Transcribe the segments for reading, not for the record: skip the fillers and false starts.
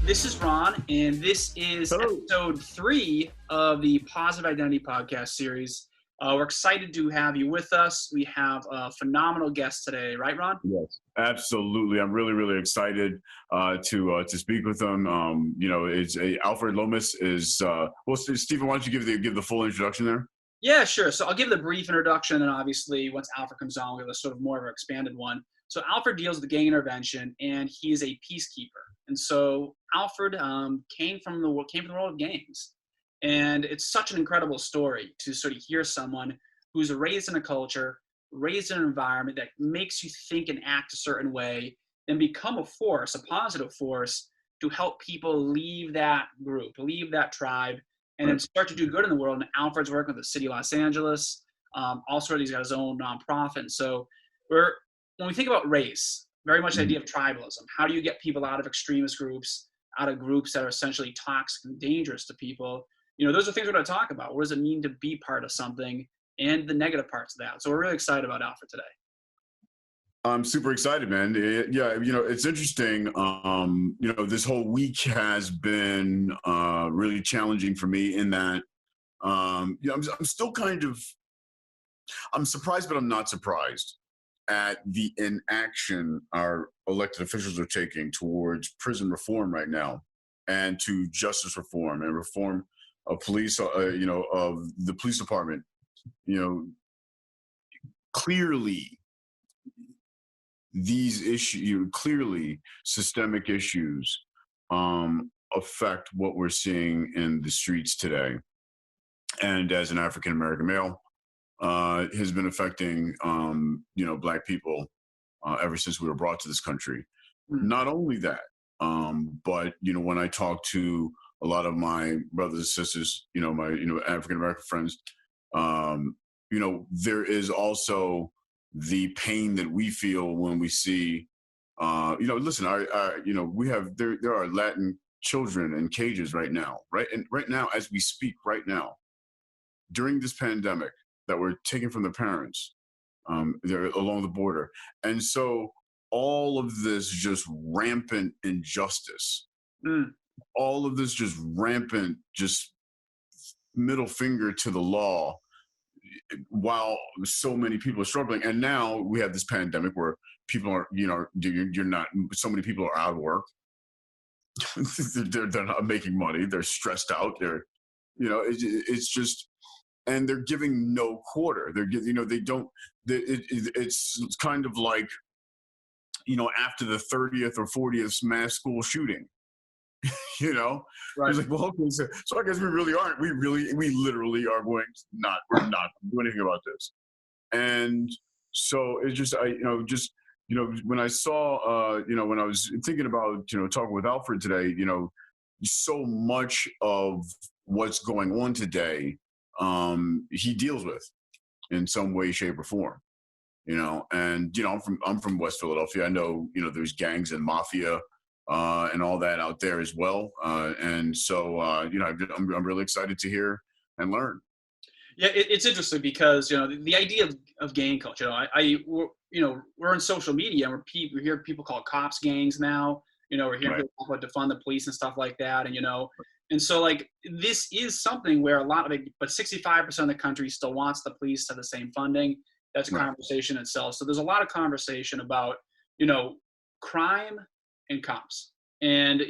This is Ron, and this is episode 3 of the Positive Identity podcast series. We're excited to have you with us. We have a phenomenal guest today, right, Ron? Yes, absolutely. I'm really excited to speak with him. It's Alfred Lomas is. Stephen, why don't you give the full introduction there? Yeah, sure. So I'll give the brief introduction, and obviously once Alfred comes on, we'll have a sort of more of an expanded one. So Alfred deals with gang intervention, and he is a peacekeeper. And so Alfred came from the world of gangs, and it's such an incredible story to sort of hear someone who's raised in a culture, raised in an environment that makes you think and act a certain way, and become a force, a positive force, to help people leave that group, leave that tribe, and then start to do good in the world. And Alfred's working with the city of Los Angeles. Also, he's got his own nonprofit. And so when we think about race, very much the idea of tribalism. How do you get people out of extremist groups, out of groups that are essentially toxic and dangerous to people? You know, those are things we're going to talk about. What does it mean to be part of something and the negative parts of that? So we're really excited about Alfred today. I'm super excited, man. Yeah, it's interesting. This whole week has been really challenging for me in that, I'm still I'm surprised, but I'm not surprised at the inaction our elected officials are taking towards prison reform right now, and to justice reform and reform of police, of the police department. Clearly, these issues, systemic issues, affect what we're seeing in the streets today. And as an African American male, has been affecting, Black people ever since we were brought to this country. Not only that, but when I talk to a lot of my brothers and sisters, my African American friends, there is also the pain that we feel when we see, listen, there are Latin children in cages right now, right now as we speak, right now, during this pandemic, that were taken from their parents, they're along the border. And so all of this just rampant injustice, all of this just rampant, just middle finger to the law, while so many people are struggling. And now we have this pandemic where people are, so many people are out of work. they're not making money. They're stressed out. It's just, and they're giving no quarter. They're giving, it's kind of like, after the 30th or 40th mass school shooting, Right. It's like, well, okay, so I guess we literally are we're not doing anything about this. And so it's just, when I saw, when I was thinking about, talking with Alfred today, so much of what's going on today, he deals with in some way, shape, or form, and I'm from West Philadelphia. I know, there's gangs and mafia and all that out there as well, and so I'm really excited to hear and learn. Yeah, it's interesting because the idea of gang culture. We're in social media, and we hear people call cops gangs now. We're hearing people talk about defund the police and stuff like that, and so, like, this is something where a lot of it, but 65% of the country still wants the police to have the same funding. That's a conversation itself. So there's a lot of conversation about, crime and cops. And,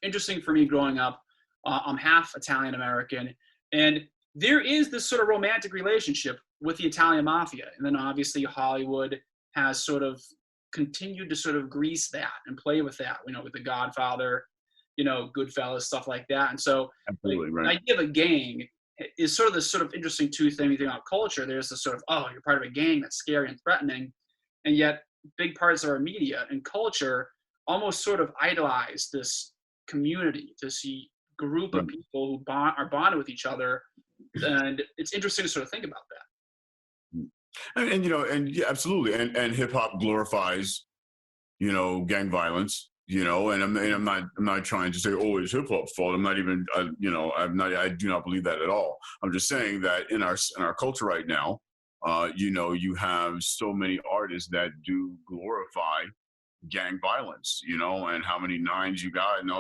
interesting for me growing up, I'm half Italian American, and there is this sort of romantic relationship with the Italian mafia. And then obviously Hollywood has sort of continued to sort of grease that and play with that, with The Godfather, Goodfellas, stuff like that. And so the idea of a gang is sort of this sort of interesting thing when you think about culture. There's this sort of, oh, you're part of a gang, that's scary and threatening. And yet big parts of our media and culture almost sort of idolize this community, this group of people who are bonded with each other. And it's interesting to sort of think about that. And yeah, absolutely. And hip hop glorifies, gang violence. And I'm not trying to say, oh, it's hip hop's fault. I'm not even, I do not believe that at all. I'm just saying that in our culture right now, you have so many artists that do glorify gang violence, and how many nines you got, and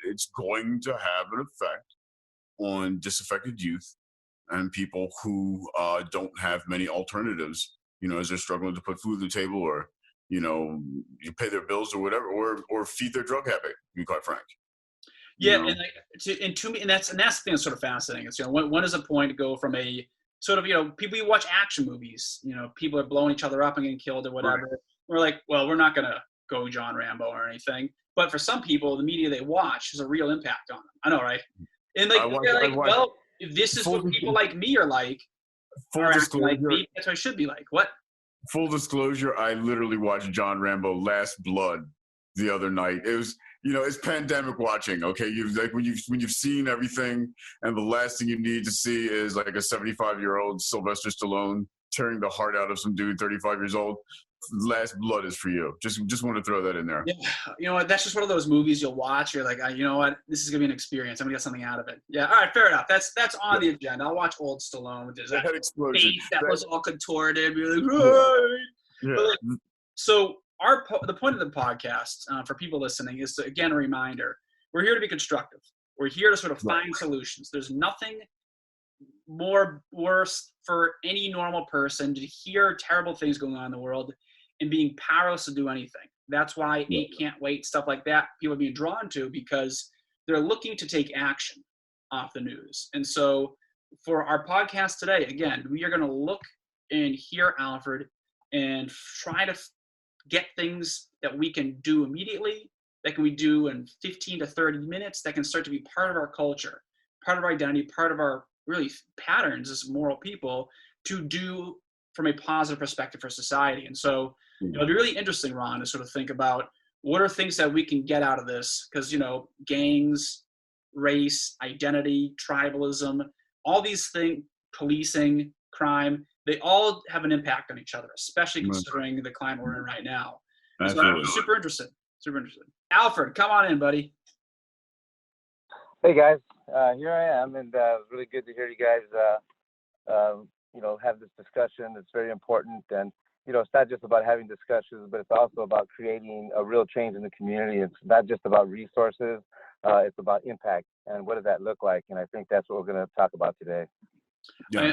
it's going to have an effect on disaffected youth and people who don't have many alternatives, as they're struggling to put food on the table, or you pay their bills or whatever, or feed their drug habit. To be quite frank. Yeah, to me, and that's the thing that's sort of fascinating. It's when is a point to go from a sort of people, you watch action movies, people are blowing each other up and getting killed or whatever. Right. We're like, well, we're not gonna go John Rambo or anything. But for some people, the media they watch has a real impact on them. I know, right? And well, if this is what people like me are like, full disclosure, like me, that's what I should be like. What? Full disclosure, I literally watched John Rambo Last Blood the other night. It was, it's pandemic watching. Okay, when you've seen everything, and the last thing you need to see is like a 75-year-old Sylvester Stallone tearing the heart out of some dude 35 years old. Last Blood is for you. Just want to throw that in there. Yeah, you know what? That's just one of those movies you'll watch. You're like, you know what? This is gonna be an experience. I'm gonna get something out of it. Yeah. All right. Fair enough. That's on the agenda. I'll watch old Stallone with his face that was all contorted. You're like, right. Yeah. But so the point of the podcast for people listening is to, again, a reminder: we're here to be constructive. We're here to sort of find solutions. There's nothing worse for any normal person to hear terrible things going on in the world and being powerless to do anything. That's why 8 Can't Wait, stuff like that, people are being drawn to, because they're looking to take action off the news. And so for our podcast today, again, we are going to look and hear Alfred and try to get things that we can do immediately, that can we do in 15 to 30 minutes, that can start to be part of our culture, part of our identity, part of our really patterns as moral people, to do from a positive perspective for society. And so it'll be really interesting, Ron, to sort of think about what are things that we can get out of this, because gangs, race, identity, tribalism, all these things, policing, crime, they all have an impact on each other, especially considering the climate we're in right now. So I'm super interested. Alfred, come on in, buddy. Hey guys, here I am, and it's really good to hear you guys have this discussion. It's very important, and it's not just about having discussions, but it's also about creating a real change in the community. It's not just about resources, it's about impact, and what does that look like? And I think that's what we're going to talk about today. Yeah. I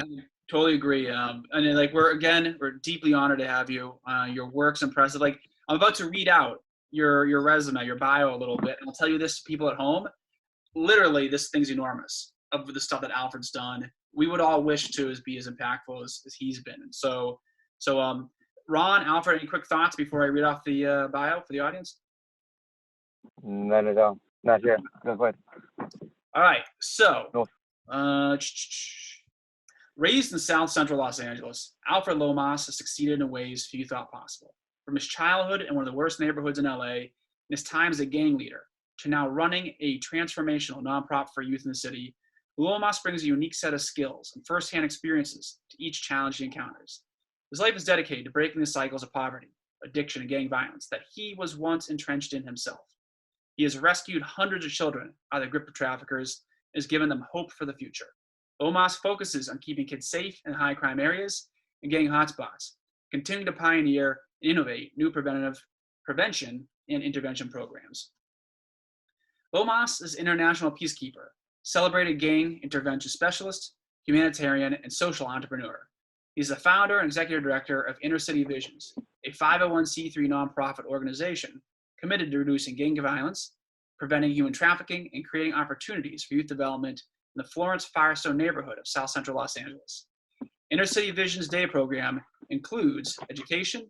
totally agree. And we're deeply honored to have you. Your work's impressive. Like, I'm about to read out your resume, your bio a little bit, and I'll tell you this to people at home. Literally, this thing's enormous of the stuff that Alfred's done. We would all wish to be as impactful as he's been. And so Ron, Alfred, any quick thoughts before I read off the bio for the audience? None at all. Not here. Go ahead. All right. So, raised in South Central Los Angeles, Alfred Lomas has succeeded in ways few thought possible. From his childhood in one of the worst neighborhoods in LA, and his time as a gang leader, to now running a transformational nonprofit for youth in the city, Lomas brings a unique set of skills and firsthand experiences to each challenge he encounters. His life is dedicated to breaking the cycles of poverty, addiction, and gang violence that he was once entrenched in himself. He has rescued hundreds of children out of the grip of traffickers and has given them hope for the future. Lomas focuses on keeping kids safe in high-crime areas and gang hotspots, continuing to pioneer and innovate new prevention and intervention programs. Lomas is international peacekeeper, celebrated gang intervention specialist, humanitarian, and social entrepreneur. He's the founder and executive director of Inner City Visions, a 501c3 nonprofit organization committed to reducing gang violence, preventing human trafficking, and creating opportunities for youth development in the Florence Firestone neighborhood of South Central Los Angeles. Inner City Vision's day program includes education,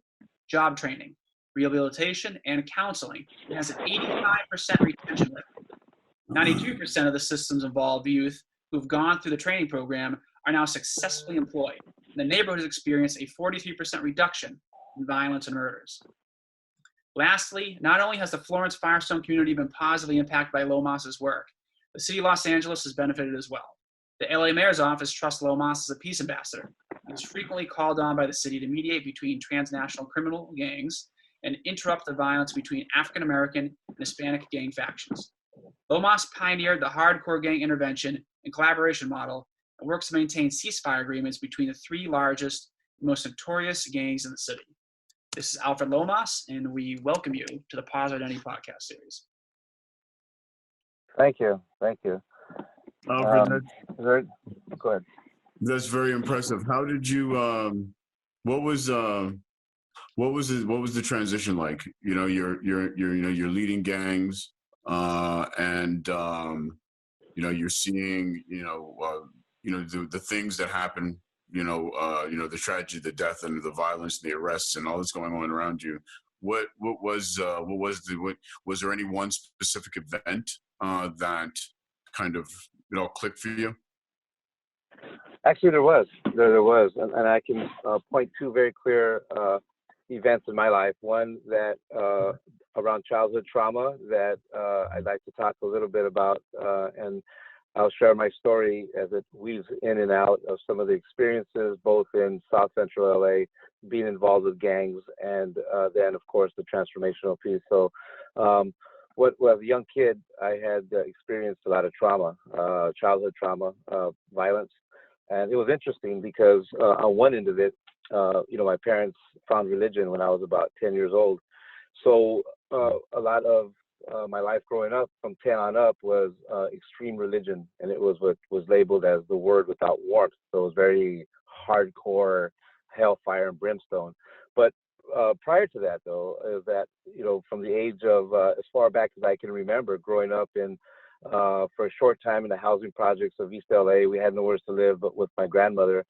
job training, rehabilitation, and counseling. It has an 85% retention rate. 92% of the systems involved youth who have gone through the training program are now successfully employed. The neighborhood has experienced a 43% reduction in violence and murders. Lastly, not only has the Florence Firestone community been positively impacted by Lomas's work, the city of Los Angeles has benefited as well. The LA Mayor's office trusts Lomas as a peace ambassador and is frequently called on by the city to mediate between transnational criminal gangs and interrupt the violence between African American and Hispanic gang factions. Lomas pioneered the hardcore gang intervention and collaboration model and works to maintain ceasefire agreements between the three largest and most notorious gangs in the city. This is Alfred Lomas, and we welcome you to the Positive Identity podcast series. Thank you. Thank you. Alfred, Go ahead. that's very impressive. How did you? What was the transition like? You know, you're leading gangs, and you're seeing the things that happen. The tragedy, the death, and the violence, the arrests, and all that's going on around you. Was there any one specific event that kind of it all clicked for you? Actually, there was, and I can point two very clear events in my life. One that around childhood trauma that I'd like to talk a little bit about, and I'll share my story as it weaves in and out of some of the experiences, both in South Central LA, being involved with gangs, and then, of course, the transformational piece. So, as a young kid, I had experienced a lot of trauma, childhood trauma, violence. And it was interesting because on one end of it, my parents found religion when I was about 10 years old. So a lot of my life growing up from 10 on up was extreme religion, and it was what was labeled as the word without warmth. So it was very hardcore hellfire and brimstone. But prior to that, though, is that, from the age of as far back as I can remember, growing up in for a short time in the housing projects of East LA, we had nowhere to live but with my grandmother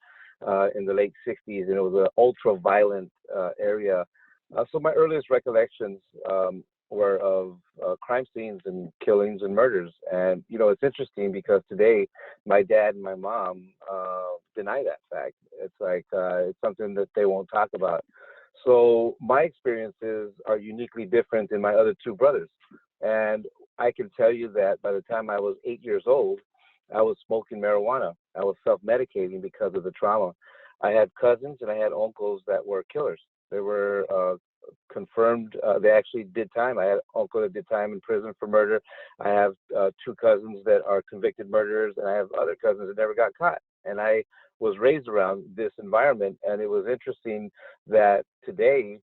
in the late 60s, and it was an ultra-violent area. So my earliest recollections were of crime scenes and killings and murders. And, it's interesting because today my dad and my mom deny that fact. It's like it's something that they won't talk about. So my experiences are uniquely different than my other two brothers. And I can tell you that by the time I was 8 years old, I was smoking marijuana. I was self-medicating because of the trauma. I had cousins and I had uncles that were killers. They were confirmed. They actually did time. I had an uncle that did time in prison for murder. I have two cousins that are convicted murderers, and I have other cousins that never got caught. And I was raised around this environment, and it was interesting that today,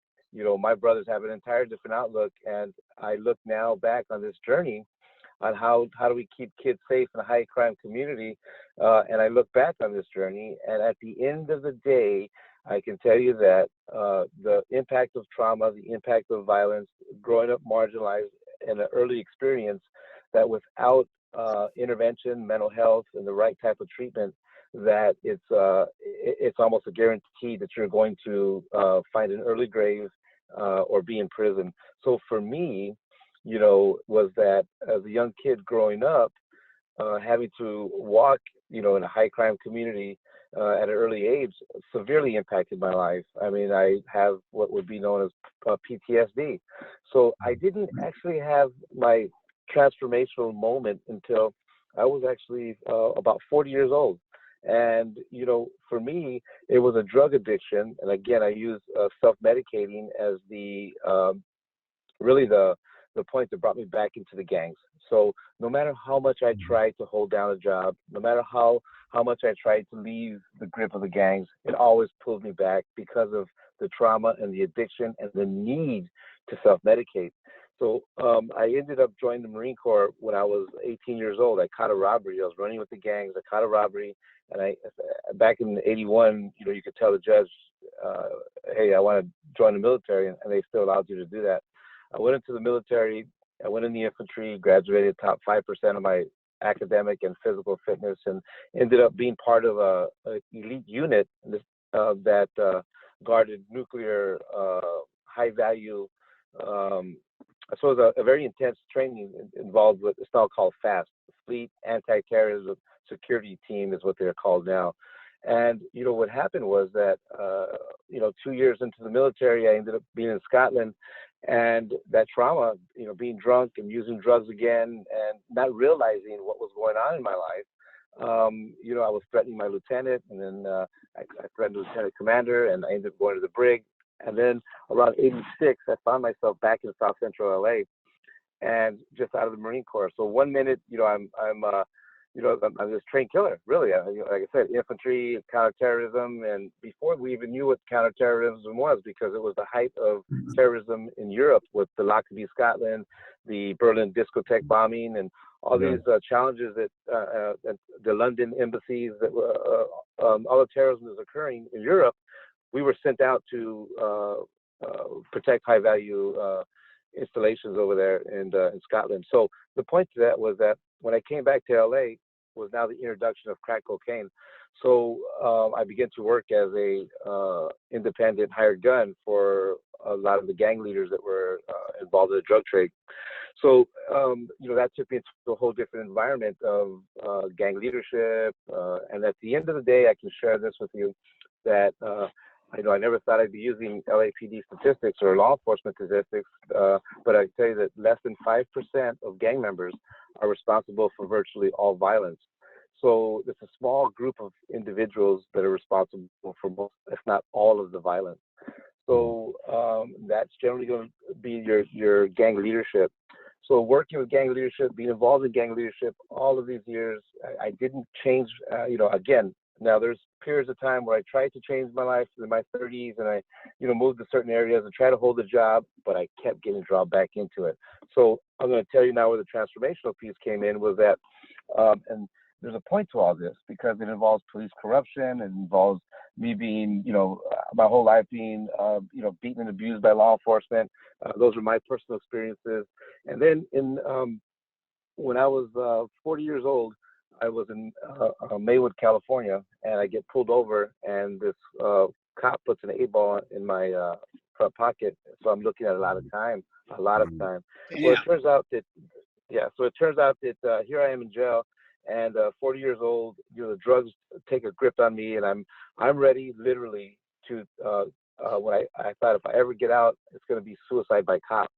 my brothers have an entire different outlook, and I look now back on this journey on how do we keep kids safe in a high crime community, and I look back on this journey, and at the end of the day, I can tell you that the impact of trauma, the impact of violence, growing up marginalized, and an early experience that without intervention, mental health, and the right type of treatment, that it's almost a guarantee that you're going to find an early grave or be in prison. So for me, was that as a young kid growing up, having to walk, in a high crime community at an early age severely impacted my life. I mean, I have what would be known as PTSD. So I didn't actually have my transformational moment until I was actually about 40 years old. And, for me, it was a drug addiction. And again, I use self-medicating as really the point that brought me back into the gangs. So no matter how much I tried to hold down a job, no matter how much I tried to leave the grip of the gangs, it always pulled me back because of the trauma and the addiction and the need to self-medicate. So I ended up joining the Marine Corps when I was 18 years old. I caught a robbery. I was running with the gangs. I caught a robbery. And back in '81, you could tell the judge, hey, I want to join the military, and they still allowed you to do that. I went into the military. I went in the infantry, graduated top 5% of my academic and physical fitness, and ended up being part of a elite unit that guarded nuclear high value. So it was a very intense training involved with, it's now called FAST, Fleet Anti-Terrorism Security Team is what they're called now. And, what happened was that, 2 years into the military, I ended up being in Scotland, and that trauma, being drunk and using drugs again and not realizing what was going on in my life. I was threatening my lieutenant, and then I threatened the lieutenant commander, and I ended up going to the brig. And then around '86, I found myself back in South Central LA, and just out of the Marine Corps. So one minute, I'm I'm this trained killer, really. Like I said, infantry, counterterrorism, and before we even knew what counterterrorism was, because it was the height of terrorism in Europe with the Lockerbie, Scotland, the Berlin discotheque bombing, and all these challenges that the London embassies that were all the terrorism was occurring in Europe. We were sent out to protect high-value installations over there in Scotland. So the point to that was that when I came back to LA was now the introduction of crack cocaine. So I began to work as a independent hired gun for a lot of the gang leaders that were involved in the drug trade. So that took me into a whole different environment of gang leadership. And at the end of the day, I can share this with you that I never thought I'd be using LAPD statistics or law enforcement statistics, but I can tell you that less than 5% of gang members are responsible for virtually all violence. So it's a small group of individuals that are responsible for most, if not all, of the violence. So that's generally going to be your gang leadership. So working with gang leadership, being involved in gang leadership all of these years, I didn't change, again. Now, there's periods of time where I tried to change my life in my 30s, and I, moved to certain areas and try to hold a job, but I kept getting drawn back into it. So I'm going to tell you now where the transformational piece came in was that, and there's a point to all this because it involves police corruption. It involves me being, my whole life being, beaten and abused by law enforcement. Those are my personal experiences. And then when I was 40 years old, I was in Maywood, California, and I get pulled over, and this cop puts an 8-ball in my front pocket. So I'm looking at a lot of time. Well, it turns out that, here I am in jail, and 40 years old. The drugs take a grip on me, and I'm ready, literally, to when I thought if I ever get out, it's going to be suicide by cop.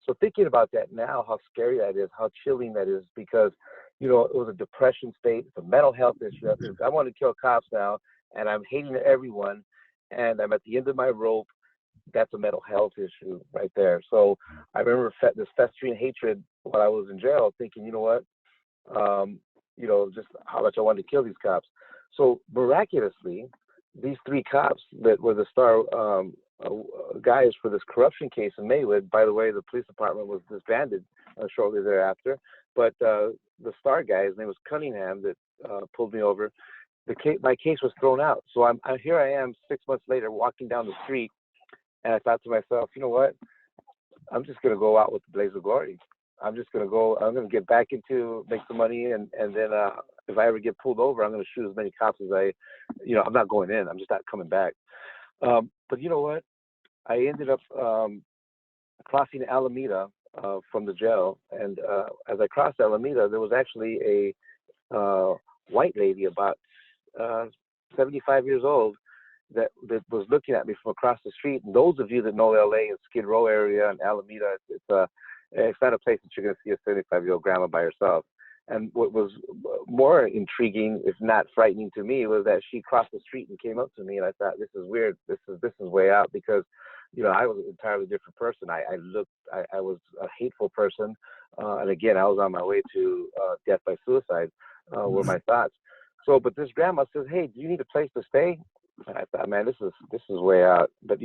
So thinking about that now, how scary that is, how chilling that is, because it was a depression state, it's a mental health issue. I want to kill cops now, and I'm hating everyone, and I'm at the end of my rope. That's a mental health issue right there. So I remember this festering hatred while I was in jail, thinking, just how much I wanted to kill these cops. So miraculously, these 3 cops that were the star guys for this corruption case in Maywood. By the way, the police department was disbanded shortly thereafter. But the star guy, his name was Cunningham, that pulled me over. My case was thrown out. So here I am 6 months later, walking down the street, and I thought to myself, you know what? I'm just going to go out with the blaze of glory. I'm going to get back into, make some money, and then if I ever get pulled over, I'm going to shoot as many cops as I'm not going in. I'm just not coming back. But you know what? I ended up crossing Alameda from the jail, and as I crossed Alameda, there was actually a white lady about 75 years old that was looking at me from across the street. And those of you that know LA and Skid Row area and Alameda, it's not a place that you're going to see a 75-year-old grandma by herself. And what was more intriguing, if not frightening to me, was that she crossed the street and came up to me, and I thought, this is weird. This is way out, because I was an entirely different person. I was a hateful person, and again, I was on my way to death by suicide. Were my thoughts. So, but this grandma says, "Hey, do you need a place to stay?" And I thought, man, this is way out. But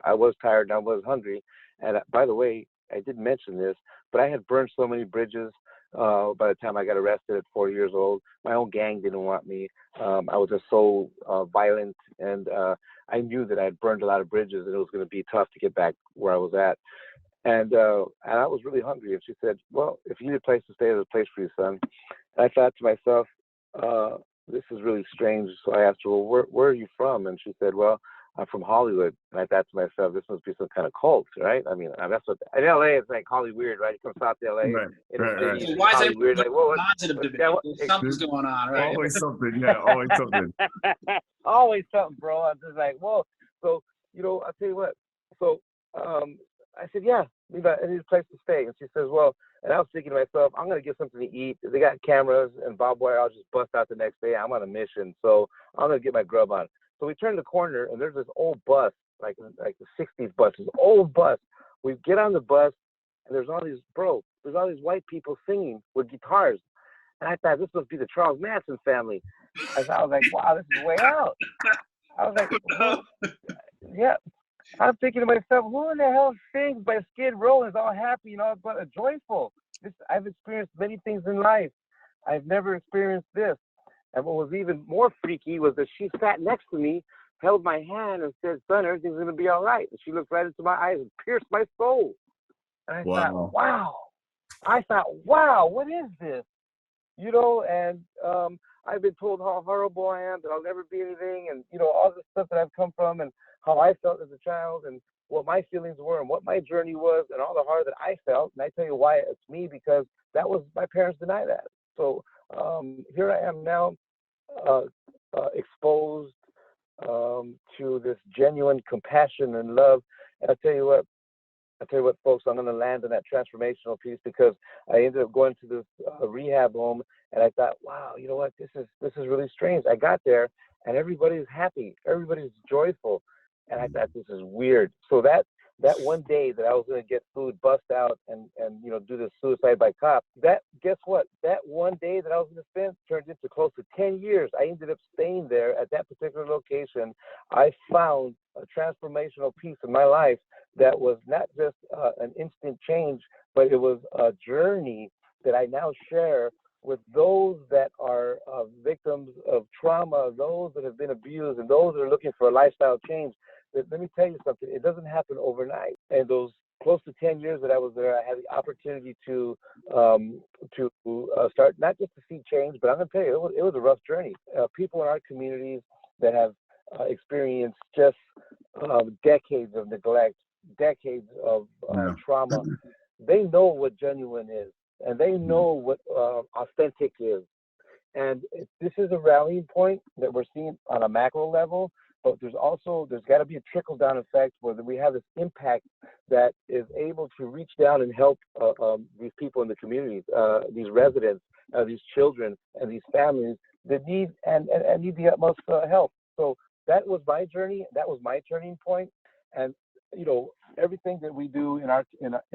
I was tired and I was hungry. And by the way, I didn't mention this, but I had burned so many bridges. By the time I got arrested at 40 years old, my own gang didn't want me. I was just so violent, and I knew that I had burned a lot of bridges, and it was going to be tough to get back where I was at. And I was really hungry. And she said, "Well, if you need a place to stay, there's a place for you, son." And I thought to myself, this is really strange. So I asked her, "Well, where are you from?" And she said, "Well, I'm from Hollywood." And I thought to myself, this must be some kind of cult, right? I mean, that's what in LA it's like Hollywood, right? You come south to LA, right. So why is it like, positive debate? Something's going on, right? Always something, yeah, always something. Always something, bro. I'm just like, whoa. So I'll tell you what. So I said, yeah, I need a place to stay. And she says, well, and I was thinking to myself, I'm gonna get something to eat. If they got cameras and barbed wire, I'll just bust out the next day. I'm on a mission, so I'm gonna get my grub on. So we turn the corner, and there's this old bus, like the 60s bus, this old bus. We get on the bus, and there's all these white people singing with guitars. And I thought, this must be the Charles Manson family. I was like, wow, this is way out. I was like, yeah. I'm thinking to myself, who in the hell sings by Skid Row and is all happy, but joyful? I've experienced many things in life. I've never experienced this. And what was even more freaky was that she sat next to me, held my hand, and said, son, everything's going to be all right. And she looked right into my eyes and pierced my soul. And I thought, wow. What is this? And I've been told how horrible I am, that I'll never be anything, and, all the stuff that I've come from and how I felt as a child and what my feelings were and what my journey was and all the horror that I felt. And I tell you why it's me, because that was, my parents deny that. So here I am now, exposed to this genuine compassion and love. And I tell you what, folks, I'm going to land on that transformational piece, because I ended up going to this rehab home, and I thought, wow, you know what, this is really strange. I got there, and everybody's happy, everybody's joyful, and I thought, this is weird. So that one day that I was going to get food, bust out, and do this suicide by cop, guess what? That one day that I was going to spend turned into close to 10 years. I ended up staying there at that particular location. I found a transformational piece in my life that was not just an instant change, but it was a journey that I now share with those that are victims of trauma, those that have been abused, and those that are looking for a lifestyle change. Let me tell you something, it doesn't happen overnight. And those close to 10 years that I was there, I had the opportunity to start, not just to see change, but I'm going to tell you, it was a rough journey. People in our communities that have experienced just decades of neglect, decades of trauma, they know what genuine is, and they know what authentic is. And this is a rallying point that we're seeing on a macro level, but there's got to be a trickle-down effect where we have this impact that is able to reach down and help these people in the communities, these residents, these children, and these families that need the utmost help. So that was my journey. That was my turning point. And everything that we do in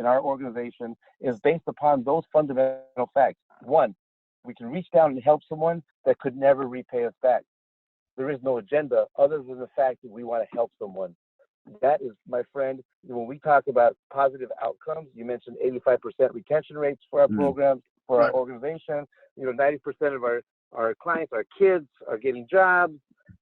our organization is based upon those fundamental facts. One, we can reach down and help someone that could never repay us back. There is no agenda other than the fact that we want to help someone. That is, my friend, when we talk about positive outcomes, you mentioned 85% retention rates for our programs, for our organization. 90% of our clients, our kids, are getting jobs.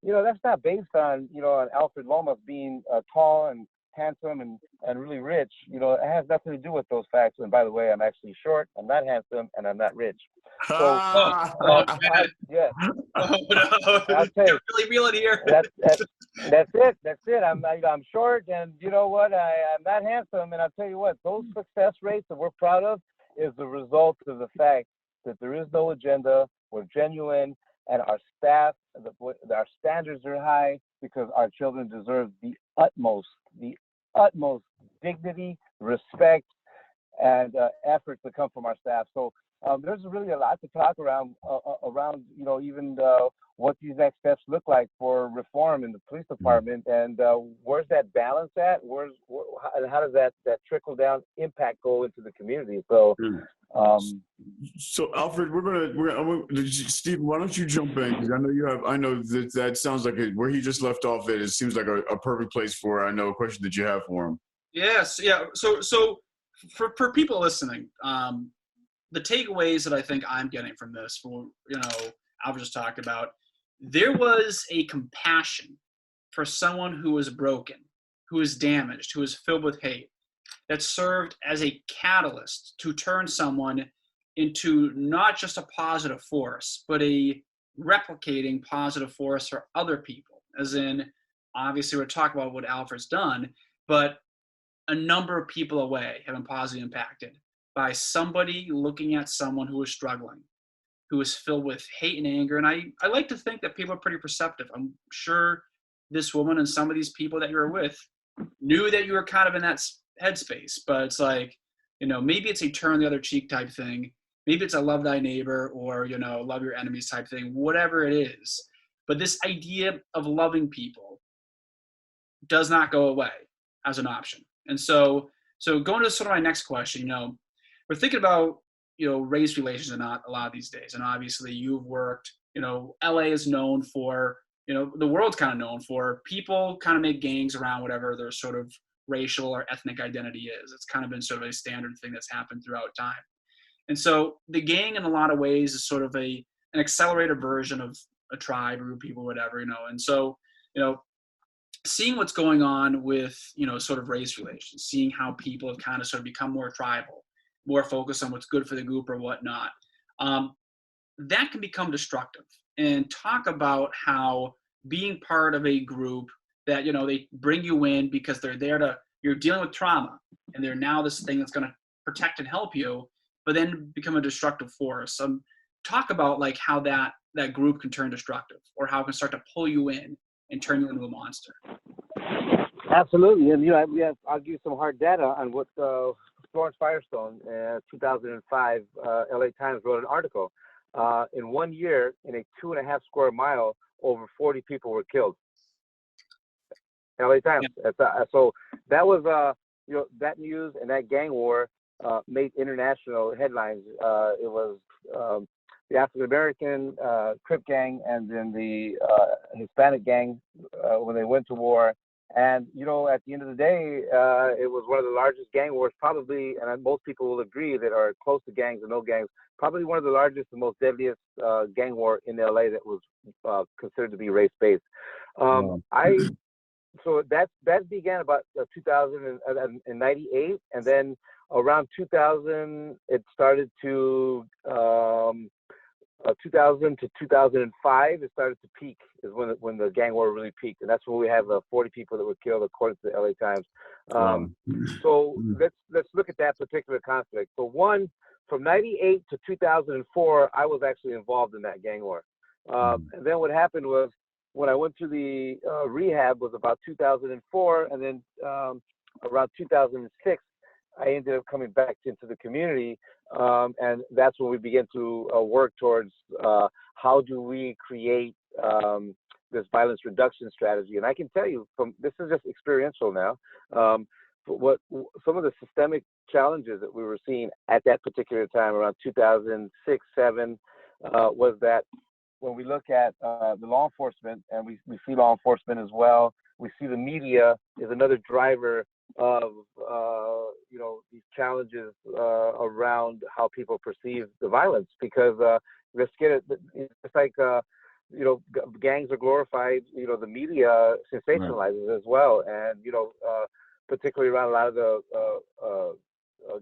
That's not based on, on Alfred Lomas being tall and handsome and really rich. It has nothing to do with those facts. And by the way, I'm actually short, I'm not handsome, and I'm not rich. So, yeah. Oh, no. I'll tell you, really reel it here. That's it. I'm short, and you know what? I'm not handsome, and I'll tell you what. Those success rates that we're proud of is the result of the fact that there is no agenda. We're genuine, and our staff, our standards are high, because our children deserve the utmost dignity, respect, and effort to come from our staff. So there's really a lot to talk around even what these next steps look like for reform in the police department, and where's that balance at? And how does that trickle down impact go into the community? So. So Alfred, Steve, why don't you jump in? Because I know that sounds like where he just left off it seems like a perfect place for, I know, a question that you have for him. Yes, yeah. So for people listening, the takeaways that I think I'm getting from this, Alfred just talked about, there was a compassion for someone who was broken, who was damaged, who was filled with hate, that served as a catalyst to turn someone into not just a positive force, but a replicating positive force for other people. As in, obviously we're talking about what Alfred's done, but a number of people away have been positively impacted by somebody looking at someone who was struggling, who was filled with hate and anger. And I like to think that people are pretty perceptive. I'm sure this woman and some of these people that you were with knew that you were kind of in that headspace, but it's like, maybe it's a turn the other cheek type thing. Maybe it's a love thy neighbor, or, love your enemies type thing, whatever it is. But this idea of loving people does not go away as an option. And so going to sort of my next question, we're thinking about race relations are not a lot these days. And obviously you've worked, LA is known for, the world's kind of known for people kind of make gangs around whatever their sort of racial or ethnic identity is. It's kind of been sort of a standard thing that's happened throughout time. And so the gang in a lot of ways is sort of an accelerated version of a tribe, group of people, whatever, And so, seeing what's going on with, sort of race relations, seeing how people have kind of sort of become more tribal, more focused on what's good for the group or whatnot, that can become destructive. And talk about how being part of a group that, they bring you in because they're there you're dealing with trauma, and they're now this thing that's going to protect and help you, but then become a destructive force. Talk about like how that group can turn destructive, or how it can start to pull you in and turn you into a monster. Absolutely, and I'll give you some hard data on what Florence Firestone, 2005, LA Times wrote an article. In 1 year, in a 2.5 square mile, over 40 people were killed. LA Times. Yeah. So that was that news and that gang war made international headlines. It was the African American Crip gang, and then the Hispanic gang when they went to war. And at the end of the day, it was one of the largest gang wars, probably, and most people will agree that are close to gangs and no gangs, probably one of the largest and most deadliest gang war in LA that was considered to be race-based. So that began about 2098, and then around 2000 it started to 2000 to 2005 it started to peak, is when the gang war really peaked, and that's when we have 40 people that were killed according to the LA Times. So let's look at that particular conflict. So from 98 to 2004, I was actually involved in that gang war. And then what happened was, when I went to the rehab was about 2004, and then around 2006, I ended up coming back into the community, and that's when we began to work towards how do we create this violence reduction strategy. And I can tell you, this is just experiential now, what some of the systemic challenges that we were seeing at that particular time, around 2006, 2007, was that when we look at the law enforcement, and we see law enforcement as well, we see the media is another driver of these challenges around how people perceive the violence, because let's get it, it's like gangs are glorified, the media sensationalizes as well, and particularly around a lot of the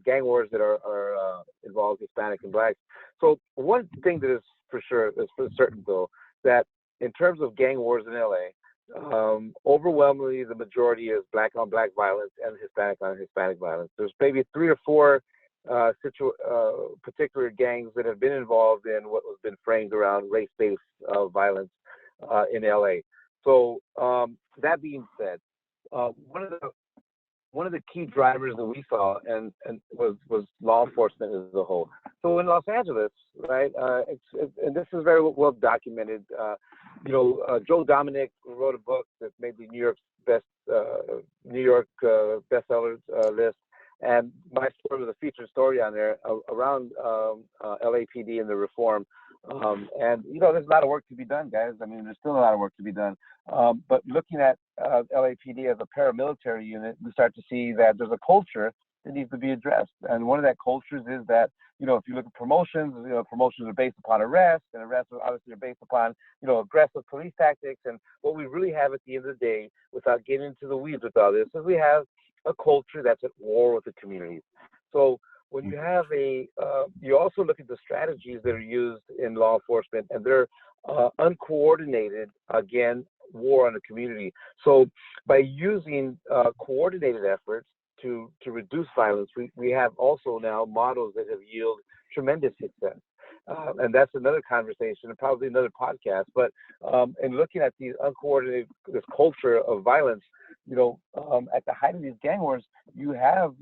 gang wars that are involved Hispanic and Blacks. So one thing that is for certain though, that in terms of gang wars in LA, overwhelmingly the majority is Black on Black violence and Hispanic on Hispanic violence. There's maybe 3 or 4 particular gangs that have been involved in what has been framed around race-based violence in LA. So that being said, one of the key drivers that we saw and was law enforcement as a whole. So in Los Angeles, right, and this is very well documented. Joe Dominic wrote a book that made the New York bestseller list, and my story was a featured story on there around LAPD and the reform. And there's a lot of work to be done, guys. I mean, there's still a lot of work to be done. But looking at LAPD as a paramilitary unit, we start to see that there's a culture that needs to be addressed. And one of that cultures is that, if you look at promotions, promotions are based upon arrests, and arrests obviously are based upon, aggressive police tactics. And what we really have at the end of the day, without getting into the weeds with all this, is we have a culture that's at war with the communities. So when you have you also look at the strategies that are used in law enforcement, and they're uncoordinated, again, war on the community. So by using coordinated efforts to reduce violence, we have also now models that have yielded tremendous success. And that's another conversation and probably another podcast. But in looking at these uncoordinated, this culture of violence, at the height of these gang wars, you have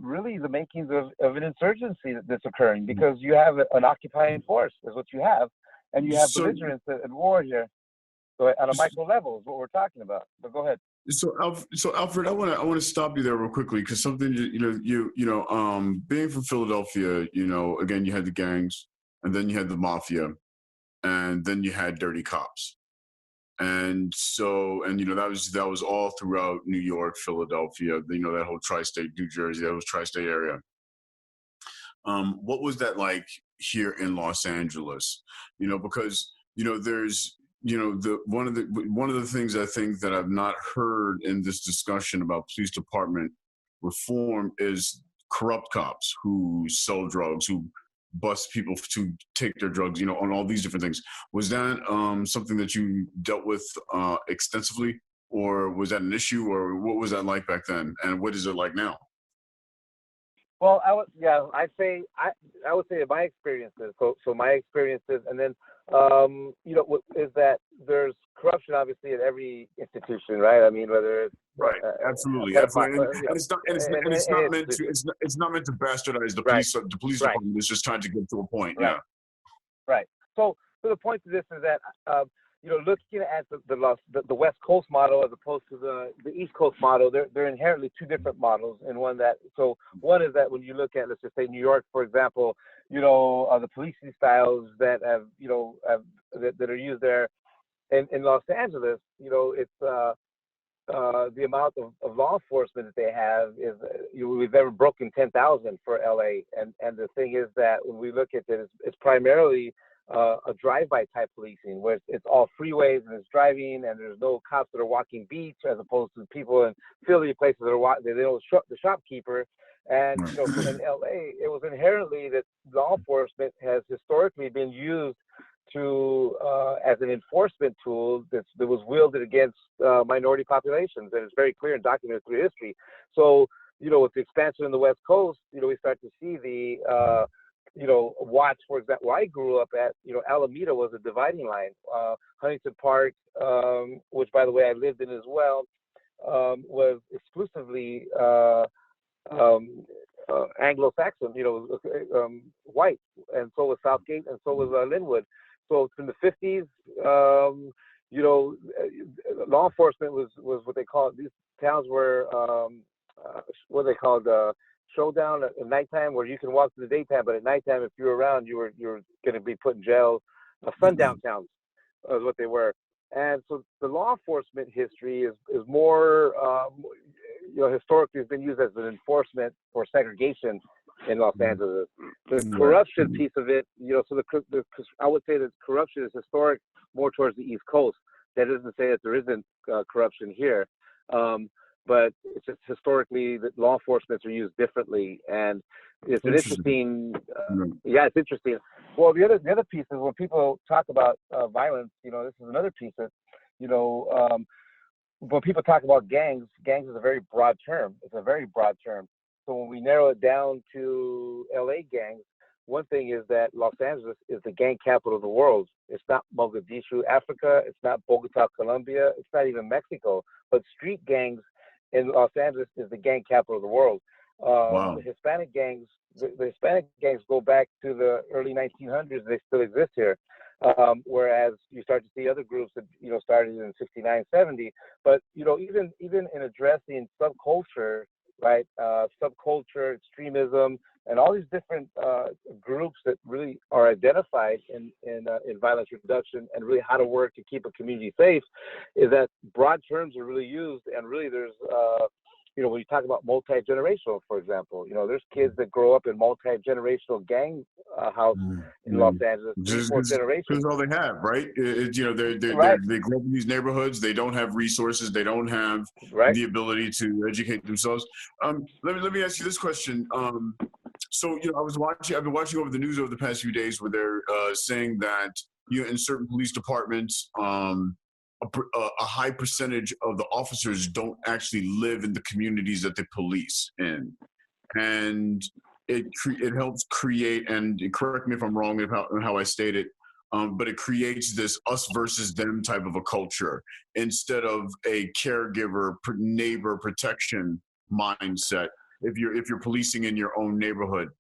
really the makings of an insurgency that's occurring, because you have an occupying force is what you have, and you have belligerents at war here. So at a micro level is what we're talking about. But go ahead. So, Alfred, I want to stop you there real quickly because something being from Philadelphia, again, you had the gangs, and then you had the mafia, and then you had dirty cops, and that was all throughout New York, Philadelphia, that whole tri-state, New Jersey, that was tri-state area. What was that like here in Los Angeles? Because there's one of the things I think that I've not heard in this discussion about police department reform is corrupt cops who sell drugs, who bust people to take their drugs, on all these different things. Was that something that you dealt with extensively, or was that an issue, or what was that like back then, and what is it like now? Well, I would say my experiences. So my experiences, and then is that there's corruption obviously at every institution, right? I mean, whether it's right, absolutely. And it's not meant to bastardize the police. The police department is just trying to get to a point. Right. Yeah. Right. So the point to this is that looking at the West Coast model as opposed to the East Coast model, they're inherently two different models. And one is that when you look at, let's just say New York, for example, the policing styles that that are used there, in Los Angeles, it's the amount of law enforcement that they have is we've never broken 10,000 for LA, and the thing is that when we look at it, it's primarily a drive-by type policing where it's all freeways and it's driving and there's no cops that are walking beats, as opposed to people in Philly places that are they don't the shopkeeper. And so in LA, it was inherently that law enforcement has historically been used to as an enforcement tool that was wielded against minority populations, and it's very clear and documented through history. So with the expansion in the West Coast, we start to see the Watts, for example, where I grew up at, Alameda was a dividing line. Huntington Park, which by the way I lived in as well, was exclusively Anglo-Saxon, white, and so was Southgate, and so was Linwood. So in the 50s, law enforcement was what they called, these towns were what they called showdown at nighttime, where you can walk through the daytime, but at nighttime, if you were around, you were going to be put in jail. Sundown towns is what they were. And so the law enforcement history is more, historically has been used as an enforcement for segregation in Los Angeles. The corruption piece of it, so I would say that corruption is historic more towards the East Coast. That doesn't say that there isn't corruption here. But it's just historically that law enforcement are used differently, and it's an interesting. It's interesting. Well, the other piece is when people talk about violence. This is another piece that, when people talk about gangs is a very broad term. It's a very broad term. So when we narrow it down to LA gangs, one thing is that Los Angeles is the gang capital of the world. It's not Mogadishu, Africa. It's not Bogota, Colombia. It's not even Mexico. But street gangs in Los Angeles is the gang capital of the world. Wow. The Hispanic gangs go back to the early 1900s. They still exist here. Whereas you start to see other groups that started in 69, 70. But even in addressing subculture, right? Subculture, extremism, and all these different groups that really are identified in violence reduction and really how to work to keep a community safe, is that broad terms are really used. And really there's, when you talk about multi-generational, for example, there's kids that grow up in multi-generational gang house in Los Angeles, just 4 generations. Because all they have, right? They grow up in these neighborhoods. They don't have resources. They don't have the ability to educate themselves. Let me ask you this question. So I've been watching over the news over the past few days where they're saying that in certain police departments, a high percentage of the officers don't actually live in the communities that they police in, and it helps create, and correct me if I'm wrong in how I state it, but it creates this us versus them type of a culture instead of a caregiver, neighbor protection mindset. If you're policing in your own neighborhood,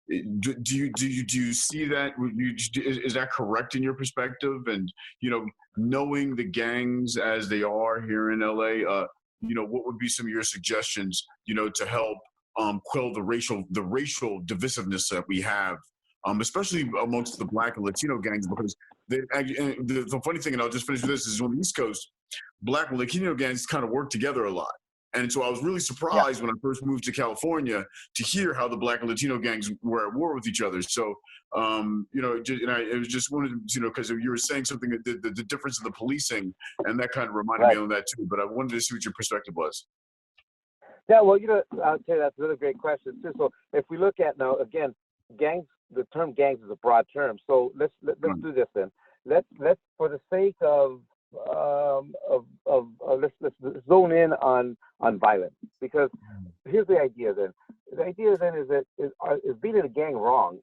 Do you see that? Is that correct in your perspective? And knowing the gangs as they are here in LA, what would be some of your suggestions, to help quell the racial divisiveness that we have, especially amongst the Black and Latino gangs? Because the funny thing, and I'll just finish with this, is on the East Coast, Black and Latino gangs kind of work together a lot. And so I was really surprised when I first moved to California to hear how the Black and Latino gangs were at war with each other. So, it was just wanted to, because you were saying something, the difference in the policing, and that kind of reminded me on that too. But I wanted to see what your perspective was. Yeah, well, I'll tell you that's another great question too. So if we look at now again, gangs, the term gangs is a broad term. So let's do this then. Let's for the sake of let's zone in on violence, because here's the idea then. The idea then is that is being in a gang wrong?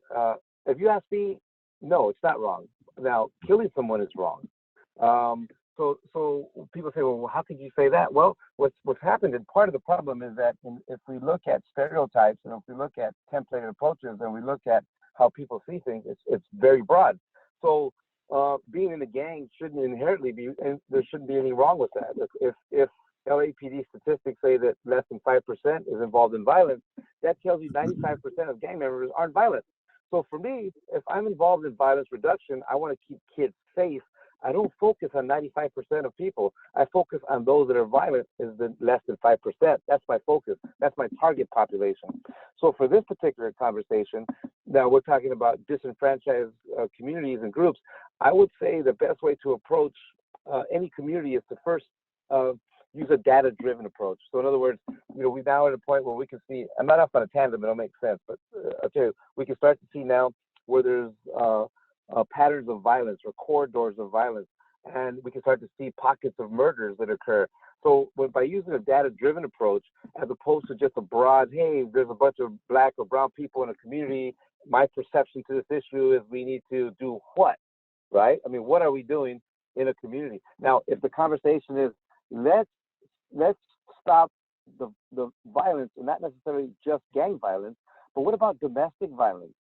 If you ask me, no, it's not wrong. Now, killing someone is wrong. So people say, well, how could you say that? Well, what's happened, and part of the problem is that if we look at stereotypes, and if we look at templated approaches, and we look at how people see things, it's very broad. So being in a gang shouldn't inherently be, and there shouldn't be anything wrong with that. If LAPD statistics say that less than 5% is involved in violence, that tells you 95% of gang members aren't violent. So for me, if I'm involved in violence reduction, I want to keep kids safe. I don't focus on 95% of people. I focus on those that are violent, is the less than 5%. That's my focus. That's my target population. So for this particular conversation, now we're talking about disenfranchised communities and groups. I would say the best way to approach any community is to first use a data-driven approach. So in other words, we're now at a point where we can see, I'm not off on a tangent, it'll make sense, but I'll tell you, we can start to see now where there's patterns of violence or corridors of violence, and we can start to see pockets of murders that occur. So by using a data-driven approach, as opposed to just a broad, hey, there's a bunch of Black or brown people in a community, my perception to this issue is we need to do what, right? I mean, what are we doing in a community? Now, if the conversation is, let's stop the violence, and not necessarily just gang violence, but what about domestic violence?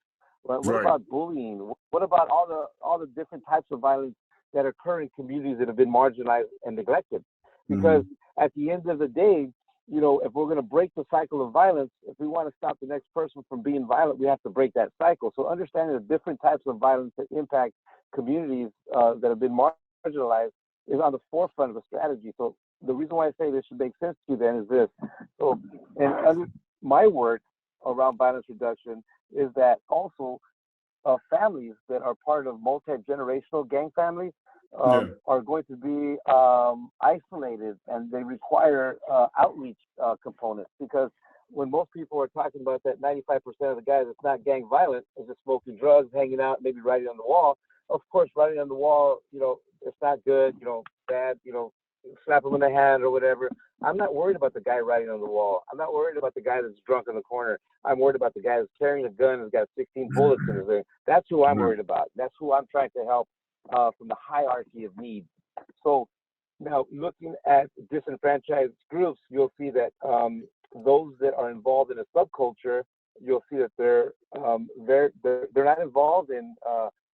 What about bullying? What about all the different types of violence that occur in communities that have been marginalized and neglected? Because at the end of the day, if we're going to break the cycle of violence, if we want to stop the next person from being violent, we have to break that cycle. So understanding the different types of violence that impact communities that have been marginalized is on the forefront of the strategy. So the reason why I say this should make sense to you then is this. So, and under my work around violence reduction is that also families that are part of multi-generational gang families are going to be isolated, and they require outreach components, because when most people are talking about that 95% of the guys that's not gang violent is just smoking drugs, hanging out, maybe writing on the wall. Of course, writing on the wall, it's not good, bad, slap him in the hand or whatever. I'm not worried about the guy writing on the wall. I'm not worried about the guy that's drunk in the corner. I'm worried about the guy that's carrying a gun and has got 16 bullets in his ring. That's who I'm worried about. That's who I'm trying to help from the hierarchy of need. So now, looking at disenfranchised groups, you'll see that those that are involved in a subculture, you'll see that they're not involved in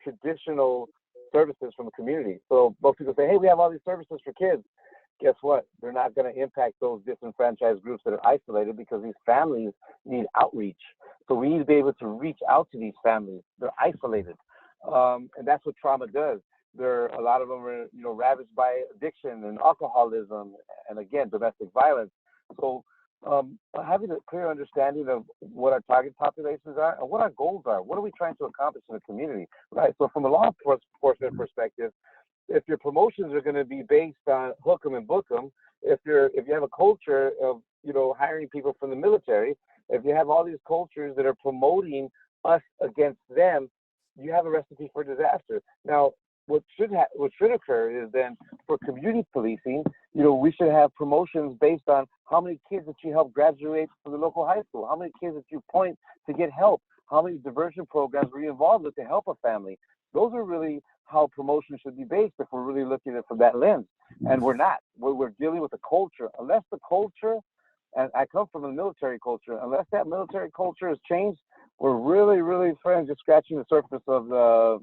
traditional services from the community. So most people say, hey, we have all these services for kids. Guess what? They're not going to impact those disenfranchised groups that are isolated, because these families need outreach. So we need to be able to reach out to these families. They're isolated. And that's what trauma does. A lot of them are, ravaged by addiction and alcoholism, and again, domestic violence. So having a clear understanding of what our target populations are and what our goals are, what are we trying to accomplish in the community, right? So from a law enforcement perspective, if your promotions are going to be based on hook 'em and book 'em, if you have a culture of hiring people from the military, if you have all these cultures that are promoting us against them, you have a recipe for disaster. Now, what should occur is then for community policing, we should have promotions based on how many kids that you help graduate from the local high school, how many kids that you point to get help, how many diversion programs were you involved with to help a family. Those are really how promotion should be based if we're really looking at it from that lens. And we're not. We're dealing with the culture. Unless the culture, and I come from a military culture, unless that military culture is changed, we're really, really, friends, just scratching the surface of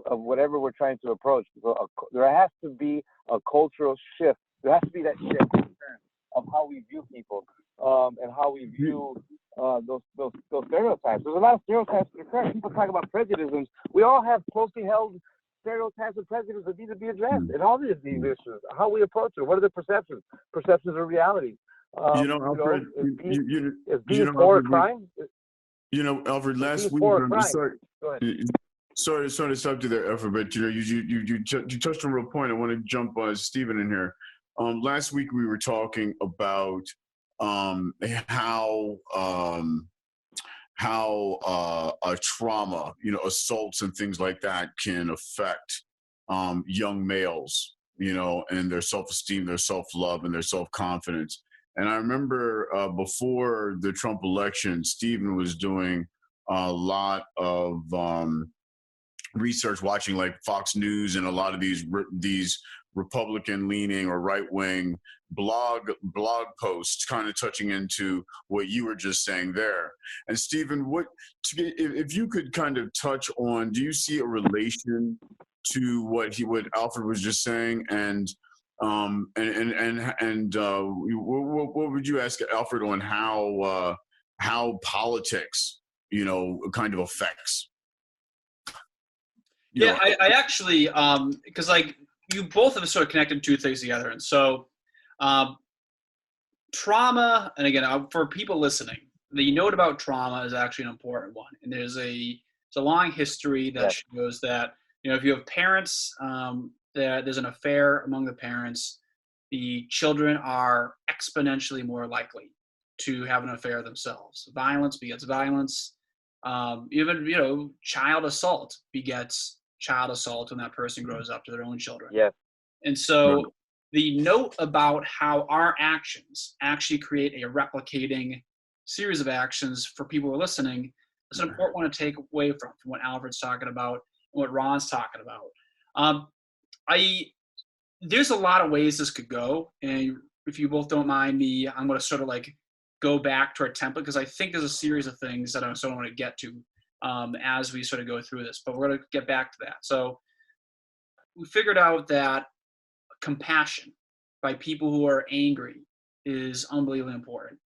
whatever we're trying to approach. So there has to be a cultural shift. There has to be that shift of how we view people, and how we view those stereotypes. There's a lot of stereotypes that occur. People talk about prejudices. We all have closely held stereotypes and prejudices that need to be addressed in all these issues. How we approach it. What are the perceptions? Perceptions of reality. Alfred, is being poor a crime? Alfred, last week, sorry to stop you there, Alfred, but you touched on a real point. I want to jump Stephen in here. Last week we were talking about how trauma, assaults and things like that can affect young males, and their self-esteem, their self-love, and their self-confidence. And I remember before the Trump election, Stephen was doing a lot of research, watching like Fox News and a lot of these Republican-leaning or right-wing blog posts, kind of touching into what you were just saying there. And Stephen, if you could kind of touch on, do you see a relation to what Alfred was just saying, and what would you ask Alfred on how politics, kind of affects? I actually, because like you both have sort of connected two things together, and so trauma, and again, for people listening, the note about trauma is actually an important one, and there's a long history that shows that if you have parents that there's an affair among the parents, the children are exponentially more likely to have an affair themselves. Violence begets violence. Even child assault begets child assault when that person grows up to their own children. Yeah. And so the note about how our actions actually create a replicating series of actions for people who are listening is an important one to take away from what Alfred's talking about and what Ron's talking about. There's a lot of ways this could go, and if you both don't mind me, I'm going to sort of like go back to our template, because I think there's a series of things that I sort of want to get to as we sort of go through this, but we're going to get back to that. So we figured out that compassion by people who are angry is unbelievably important.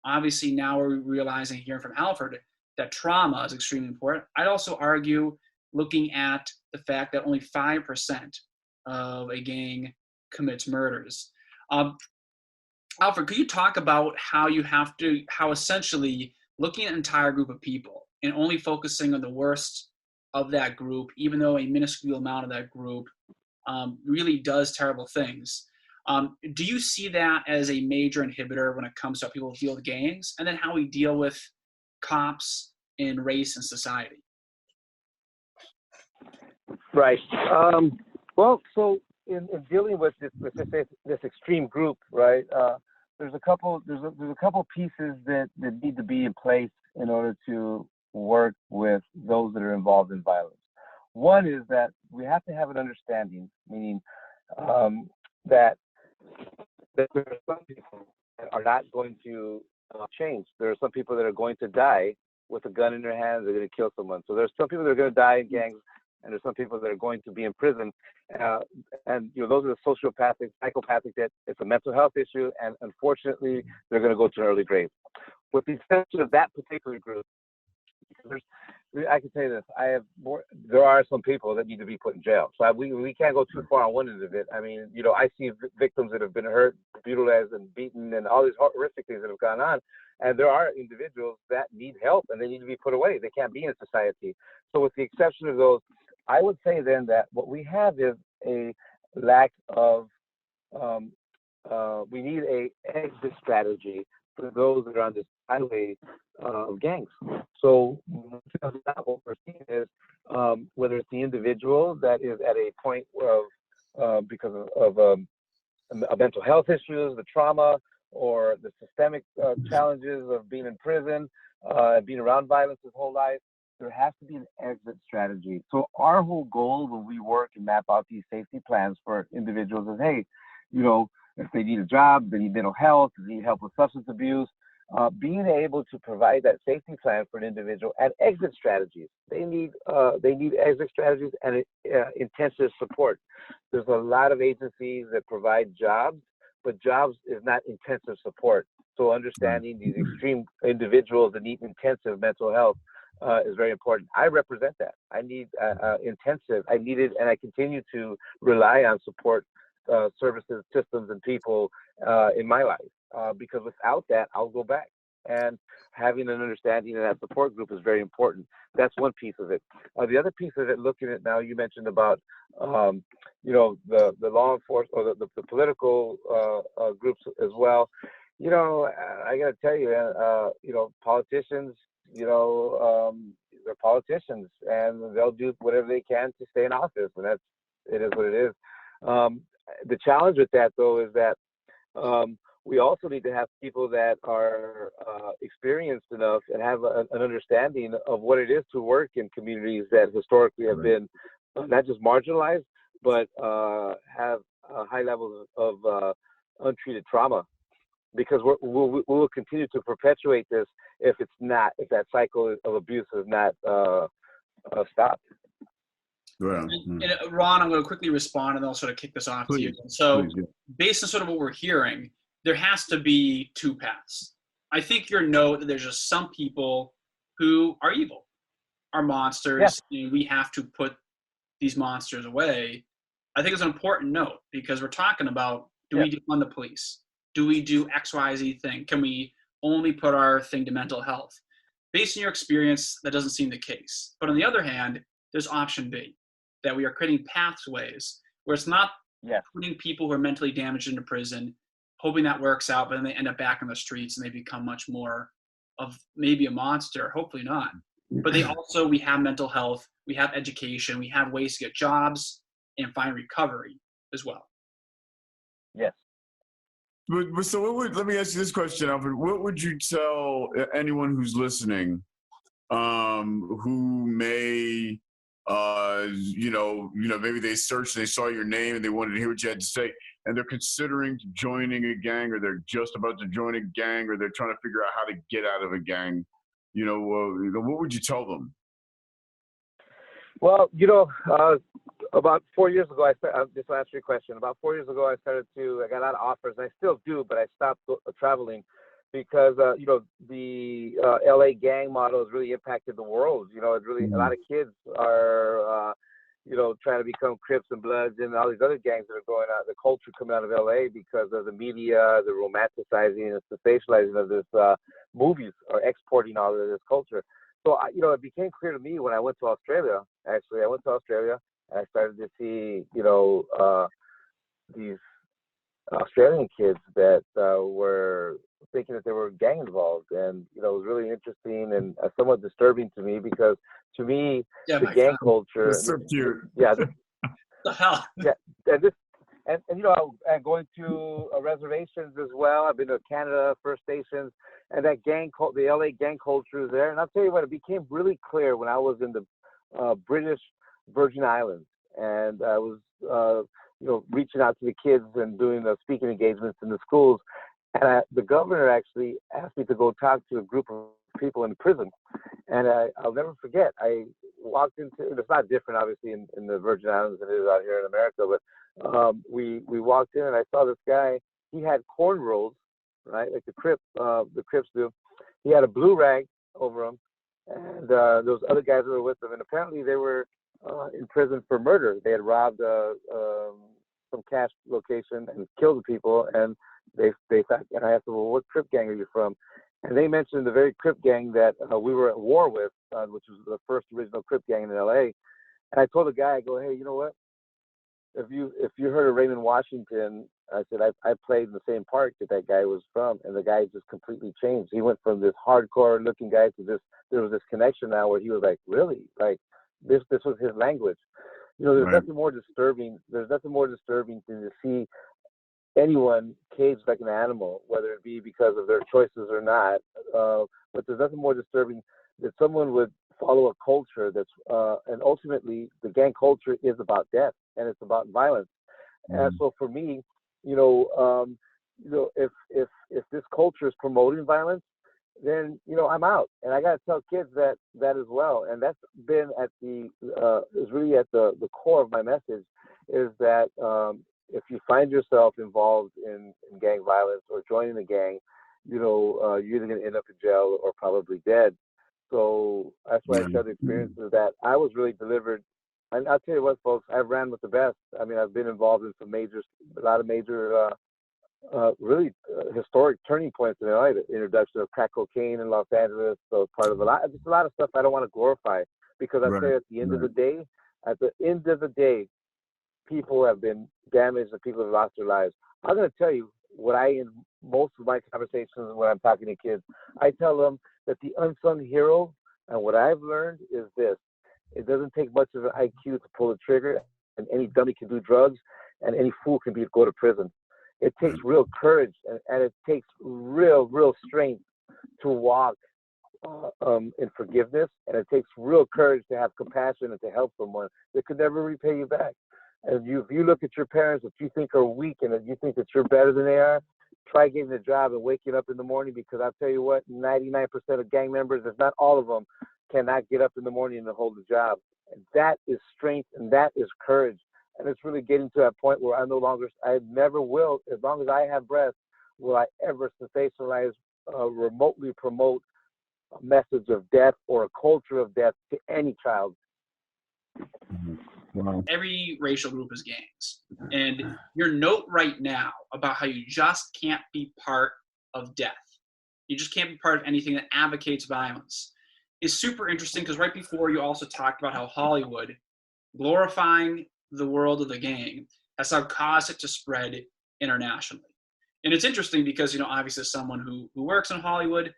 Obviously, now we're realizing, hearing from Alfred, that trauma is extremely important. I'd also argue, looking at the fact that only 5% of a gang commits murders. Alfred, could you talk about how essentially looking at an entire group of people and only focusing on the worst of that group, even though a minuscule amount of that group really does terrible things. Do you see that as a major inhibitor when it comes to how people deal with gangs, and then how we deal with cops in race and society? Right. So in dealing with this extreme group, right? There's a couple pieces that need to be in place in order to work with those that are involved in violence. One is that we have to have an understanding, meaning that there are some people that are not going to change. There are some people that are going to die with a gun in their hands. They're going to kill someone. So there's some people that are going to die in gangs, and there's some people that are going to be in prison. And those are the sociopathic, psychopathic, that it's a mental health issue, and unfortunately, they're going to go to an early grave. With the exception of that particular group, I can say this: there are some people that need to be put in jail. So we can't go too far on one end of it. I mean, I see victims that have been hurt, brutalized, and beaten, and all these horrific things that have gone on. And there are individuals that need help, and they need to be put away. They can't be in society. So with the exception of those, I would say then that what we have is a lack of. We need a exit strategy for those that are on this highway of gangs. So what we're seeing is whether it's the individual that is at a point of because of mental health issues, the trauma, or the systemic challenges of being in prison, being around violence his whole life, there has to be an exit strategy. So our whole goal when we work and map out these safety plans for individuals is, hey, if they need a job, they need mental health, they need help with substance abuse, being able to provide that safety plan for an individual and exit strategies. They need exit strategies and intensive support. There's a lot of agencies that provide jobs, but jobs is not intensive support. So understanding these extreme individuals that need intensive mental health is very important. I represent that. I need intensive. I need it, and I continue to rely on support services, systems, and people in my life because without that, I'll go back. And having an understanding of that support group is very important. That's one piece of it. The other piece of it, looking at now, you mentioned about the law enforcement or the political groups as well. I got to tell you, politicians, they're politicians, and they'll do whatever they can to stay in office, and it is what it is. The challenge with that, though, is that we also need to have people that are experienced enough and have an understanding of what it is to work in communities that historically have been not just marginalized, but have high levels of untreated trauma. Because we will continue to perpetuate this if that cycle of abuse is not stopped. Right. And Ron, I'm going to quickly respond and then I'll sort of kick this off to you. So based on sort of what we're hearing, there has to be two paths. I think your note that there's just some people who are evil, are monsters, and we have to put these monsters away. I think it's an important note because we're talking about, do we defund the police? Do we do X, Y, Z thing? Can we only put our thing to mental health? Based on your experience, that doesn't seem the case. But on the other hand, there's option B, that we are creating pathways where it's not putting people who are mentally damaged into prison, hoping that works out, but then they end up back in the streets and they become much more of maybe a monster, hopefully not. But we have mental health, we have education, we have ways to get jobs and find recovery as well. Yes. So let me ask you this question, Alfred. What would you tell anyone who's listening who may, maybe they searched, they saw your name and they wanted to hear what you had to say, and they're considering joining a gang, or they're just about to join a gang, or they're trying to figure out how to get out of a gang, what would you tell them? Well, about 4 years ago, just to answer your question, about 4 years ago, I got a lot of offers, and I still do, but I stopped traveling because, the LA gang model has really impacted the world. It's really, a lot of kids are, trying to become Crips and Bloods and all these other gangs that are going out, the culture coming out of LA because of the media, the romanticizing and sensationalizing of this movies are exporting all of this culture. So, it became clear to me when I went to Australia, actually. I went to Australia and I started to see, these Australian kids that were thinking that they were gang involved. And, it was really interesting and somewhat disturbing to me because, to me, the gang culture. It's so cute. Yeah. The hell? Yeah. And going to reservations as well. I've been to Canada, First Nations, and that the LA gang culture is there. And I'll tell you what, it became really clear when I was in the British Virgin Islands, and I was, reaching out to the kids and doing the speaking engagements in the schools. And the governor actually asked me to go talk to a group of people in prison. And I'll never forget, I walked into, it's not different obviously in the Virgin Islands than it is out here in America, but we walked in and I saw this guy. He had cornrows, right, like the Crips do. He had a blue rag over him, and those other guys that were with him. And apparently they were in prison for murder. They had robbed some cash location and killed the people. And they thought, and I asked them, well, what Crip gang are you from? And they mentioned the very Crip gang that we were at war with, which was the first original Crip gang in LA. And I told the guy, I go, hey, you know what? If you heard of Raymond Washington, I said, I played in the same park that guy was from, and the guy just completely changed. He went from this hardcore looking guy to this, there was this connection now where he was like, really? Like, this was his language. There's nothing more disturbing. There's nothing more disturbing than to see anyone caged like an animal, whether it be because of their choices or not. But there's nothing more disturbing that someone would follow a culture that's, and ultimately the gang culture is about death and it's about violence. And so for me, if this culture is promoting violence, then I'm out. And I got to tell kids that as well. And that's been at the is really at the core of my message, is that if you find yourself involved in gang violence or joining a gang, you're either going to end up in jail or probably dead. So that's why I share the experiences that I was really delivered. And I'll tell you what, folks, I've ran with the best. I mean, I've been involved in a lot of major really historic turning points in LA. The introduction of crack cocaine in Los Angeles, so part of a lot of stuff I don't want to glorify, because I say at the end of the day, people have been damaged and people have lost their lives. I'm going to tell you what in most of my conversations when I'm talking to kids, I tell them that the unsung hero, and what I've learned is this: it doesn't take much of an IQ to pull a trigger, and any dummy can do drugs, and any fool can go to prison. It takes real courage, and it takes real strength to walk in forgiveness, and it takes real courage to have compassion and to help someone that could never repay you back. And if you look at your parents that you think are weak and that you think that you're better than they are, try getting a job and waking up in the morning, because I'll tell you what, 99% of gang members, if not all of them, cannot get up in the morning and hold a job. And that is strength, and that is courage. And it's really getting to that point where I never will, as long as I have breath, will I ever sensationalize, remotely promote a message of death or a culture of death to any child. Wow. Every racial group is gangs. And your note right now about how you just can't be part of death, you just can't be part of anything that advocates violence, is super interesting, because right before you also talked about how Hollywood, glorifying the world of the gang, has how caused it to spread internationally. And it's interesting because, obviously as someone who works in Hollywood,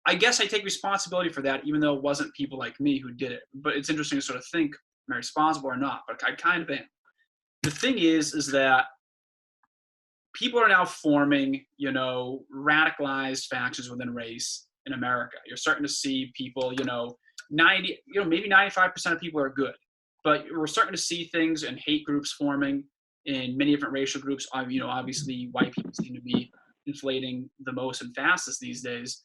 I guess I take responsibility for that, even though it wasn't people like me who did it. But it's interesting to sort of think, am I responsible or not? But I kind of am. The thing is that people are now forming, radicalized factions within race in America. You're starting to see people, maybe 95% of people are good, but we're starting to see things and hate groups forming in many different racial groups. Obviously white people seem to be inflating the most and fastest these days.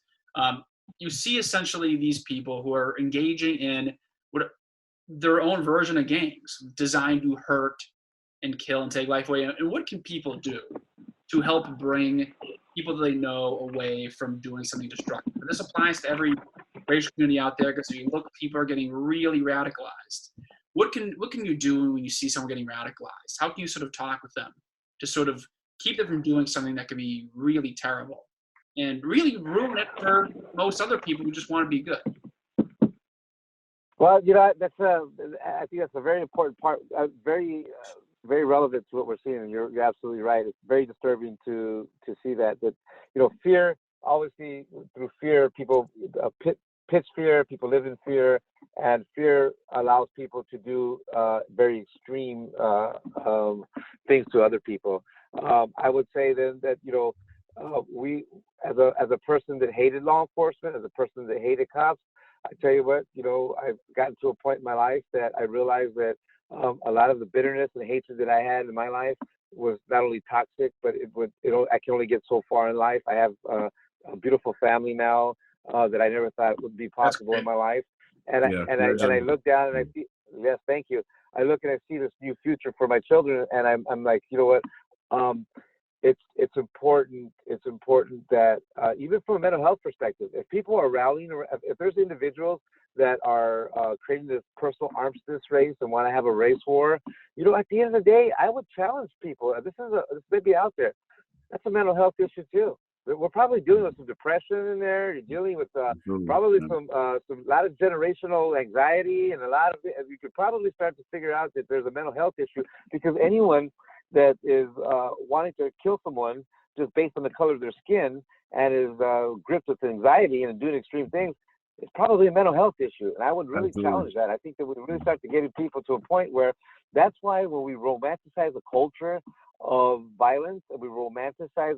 You see essentially these people who are engaging in their own version of gangs designed to hurt and kill and take life away. And what can people do to help bring people that they know away from doing something destructive? And this applies to every racial community out there, because if you look, people are getting really radicalized. What can you do when you see someone getting radicalized? How can you sort of talk with them to sort of keep them from doing something that could be really terrible and really ruin it for most other people who just want to be good? Well, that's I think that's a very important part, very relevant to what we're seeing, and you're absolutely right. It's very disturbing to see that fear, obviously through fear, people pitch fear, people live in fear, and fear allows people to do very extreme things to other people. I would say then that we, as a person that hated law enforcement, as a person that hated cops, I tell you what, I've gotten to a point in my life that I realized that a lot of the bitterness and hatred that I had in my life was not only toxic, but I can only get so far in life. I have a beautiful family now that I never thought would be possible in my life. And I look down and I see, yes, thank you. I look and I see this new future for my children, and I'm like, you know what? It's important that even from a mental health perspective, if people are rallying, or if there's individuals that are creating this personal armistice race and want to have a race war, at the end of the day, I would challenge people. This may be out there. That's a mental health issue too. We're probably dealing with some depression in there. You're dealing with probably some lot of generational anxiety, and you could probably start to figure out that there's a mental health issue, because anyone that is wanting to kill someone just based on the color of their skin and is gripped with anxiety and doing extreme things, it's probably a mental health issue. And I would really challenge that. I think that we really start to get people to a point where that's why when we romanticize a culture of violence, and we romanticize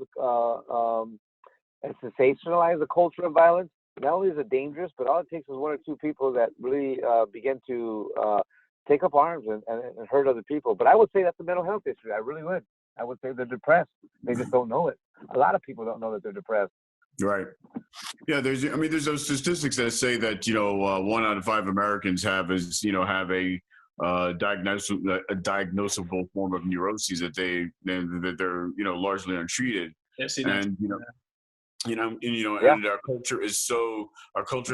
and sensationalize the culture of violence, not only is it dangerous, but all it takes is one or two people that really begin to take up arms and hurt other people. But I would say that's a mental health issue. I really would. I would say they're depressed. They just don't know it. A lot of people don't know that they're depressed. Right. Yeah, there's those statistics that say that 1 out of 5 Americans have a diagnosable form of neuroses that they're largely untreated, Yeah, see, that's, and Yeah. and our culture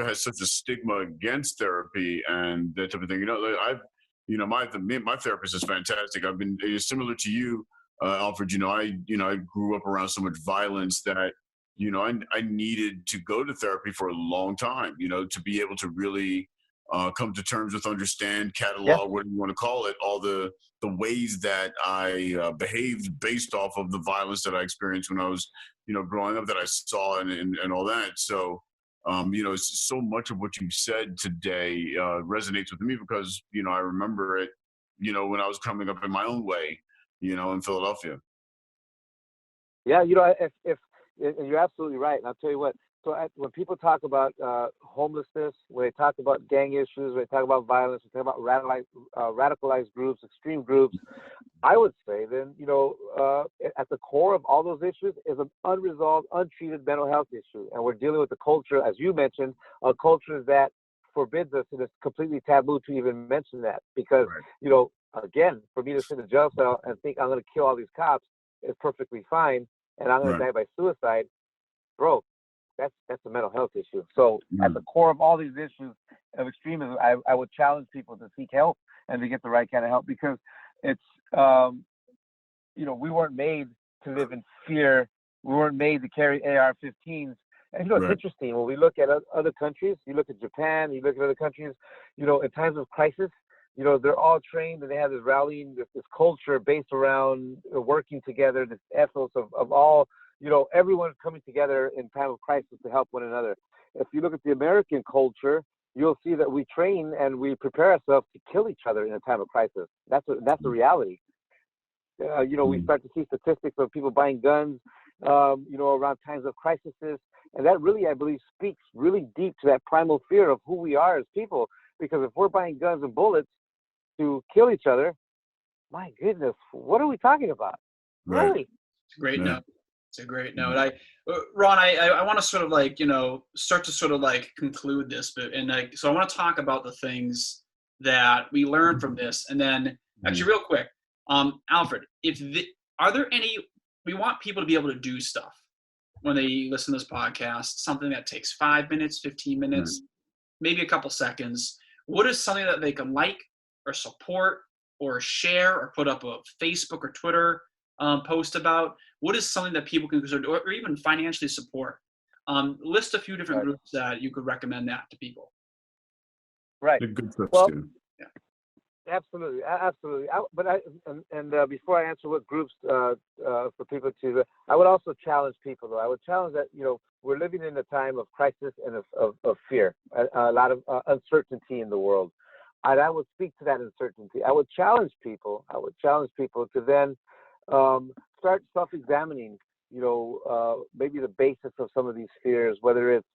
has such a stigma against therapy and that type of thing. My therapist is fantastic. I've been similar to you, Alfred. I grew up around so much violence that I needed to go to therapy for a long time. To be able to really come to terms with, understand, catalog, whatever you want to call it, all the ways that I behaved based off of the violence that I experienced when I was growing up, that I saw and all that. So it's so much of what you said today resonates with me because I remember it when I was coming up in my own way in Philadelphia. Yeah, if and you're absolutely right. And I'll tell you what. So when people talk about homelessness, when they talk about gang issues, when they talk about violence, when they talk about radicalized groups, extreme groups, I would say then, at the core of all those issues is an unresolved, untreated mental health issue. And we're dealing with a culture, as you mentioned, a culture that forbids us, and it's completely taboo to even mention that. Because, again, for me to sit in a jail cell and think I'm going to kill all these cops is perfectly fine, and I'm going to die by suicide, bro, that's a mental health issue. So at the core of all these issues of extremism, I would challenge people to seek help and to get the right kind of help, because it's, we weren't made to live in fear. We weren't made to carry AR-15s. And it's interesting when we look at other countries. You look at Japan. You look at other countries. In times of crisis, they're all trained and they have this rallying, this culture based around working together. This ethos of all, everyone coming together in time of crisis to help one another. If you look at the American culture, you'll see that we train and we prepare ourselves to kill each other in a time of crisis. That's the reality. We start to see statistics of people buying guns, around times of crises. And that really, I believe, speaks really deep to that primal fear of who we are as people. Because if we're buying guns and bullets to kill each other, my goodness, what are we talking about? Right. Really? It's a great note. It's a great note. Ron, I want to sort of start to sort of conclude this, so I want to talk about the things that we learned from this, and then actually real quick, Alfred, are there any, we want people to be able to do stuff when they listen to this podcast, something that takes 5 minutes, 15 minutes, maybe a couple seconds. What is something that they can like or support or share or put up a Facebook or Twitter post about? What is something that people can consider or even financially support? List a few different groups that you could recommend that to people. Right. Good tips, well, too. Yeah. Absolutely. Before I answer what groups for people to, I would also challenge people, though. I would challenge that, we're living in a time of crisis and of fear, a lot of uncertainty in the world. And I would speak to that uncertainty. I would challenge people to then start self-examining, maybe the basis of some of these fears, whether it's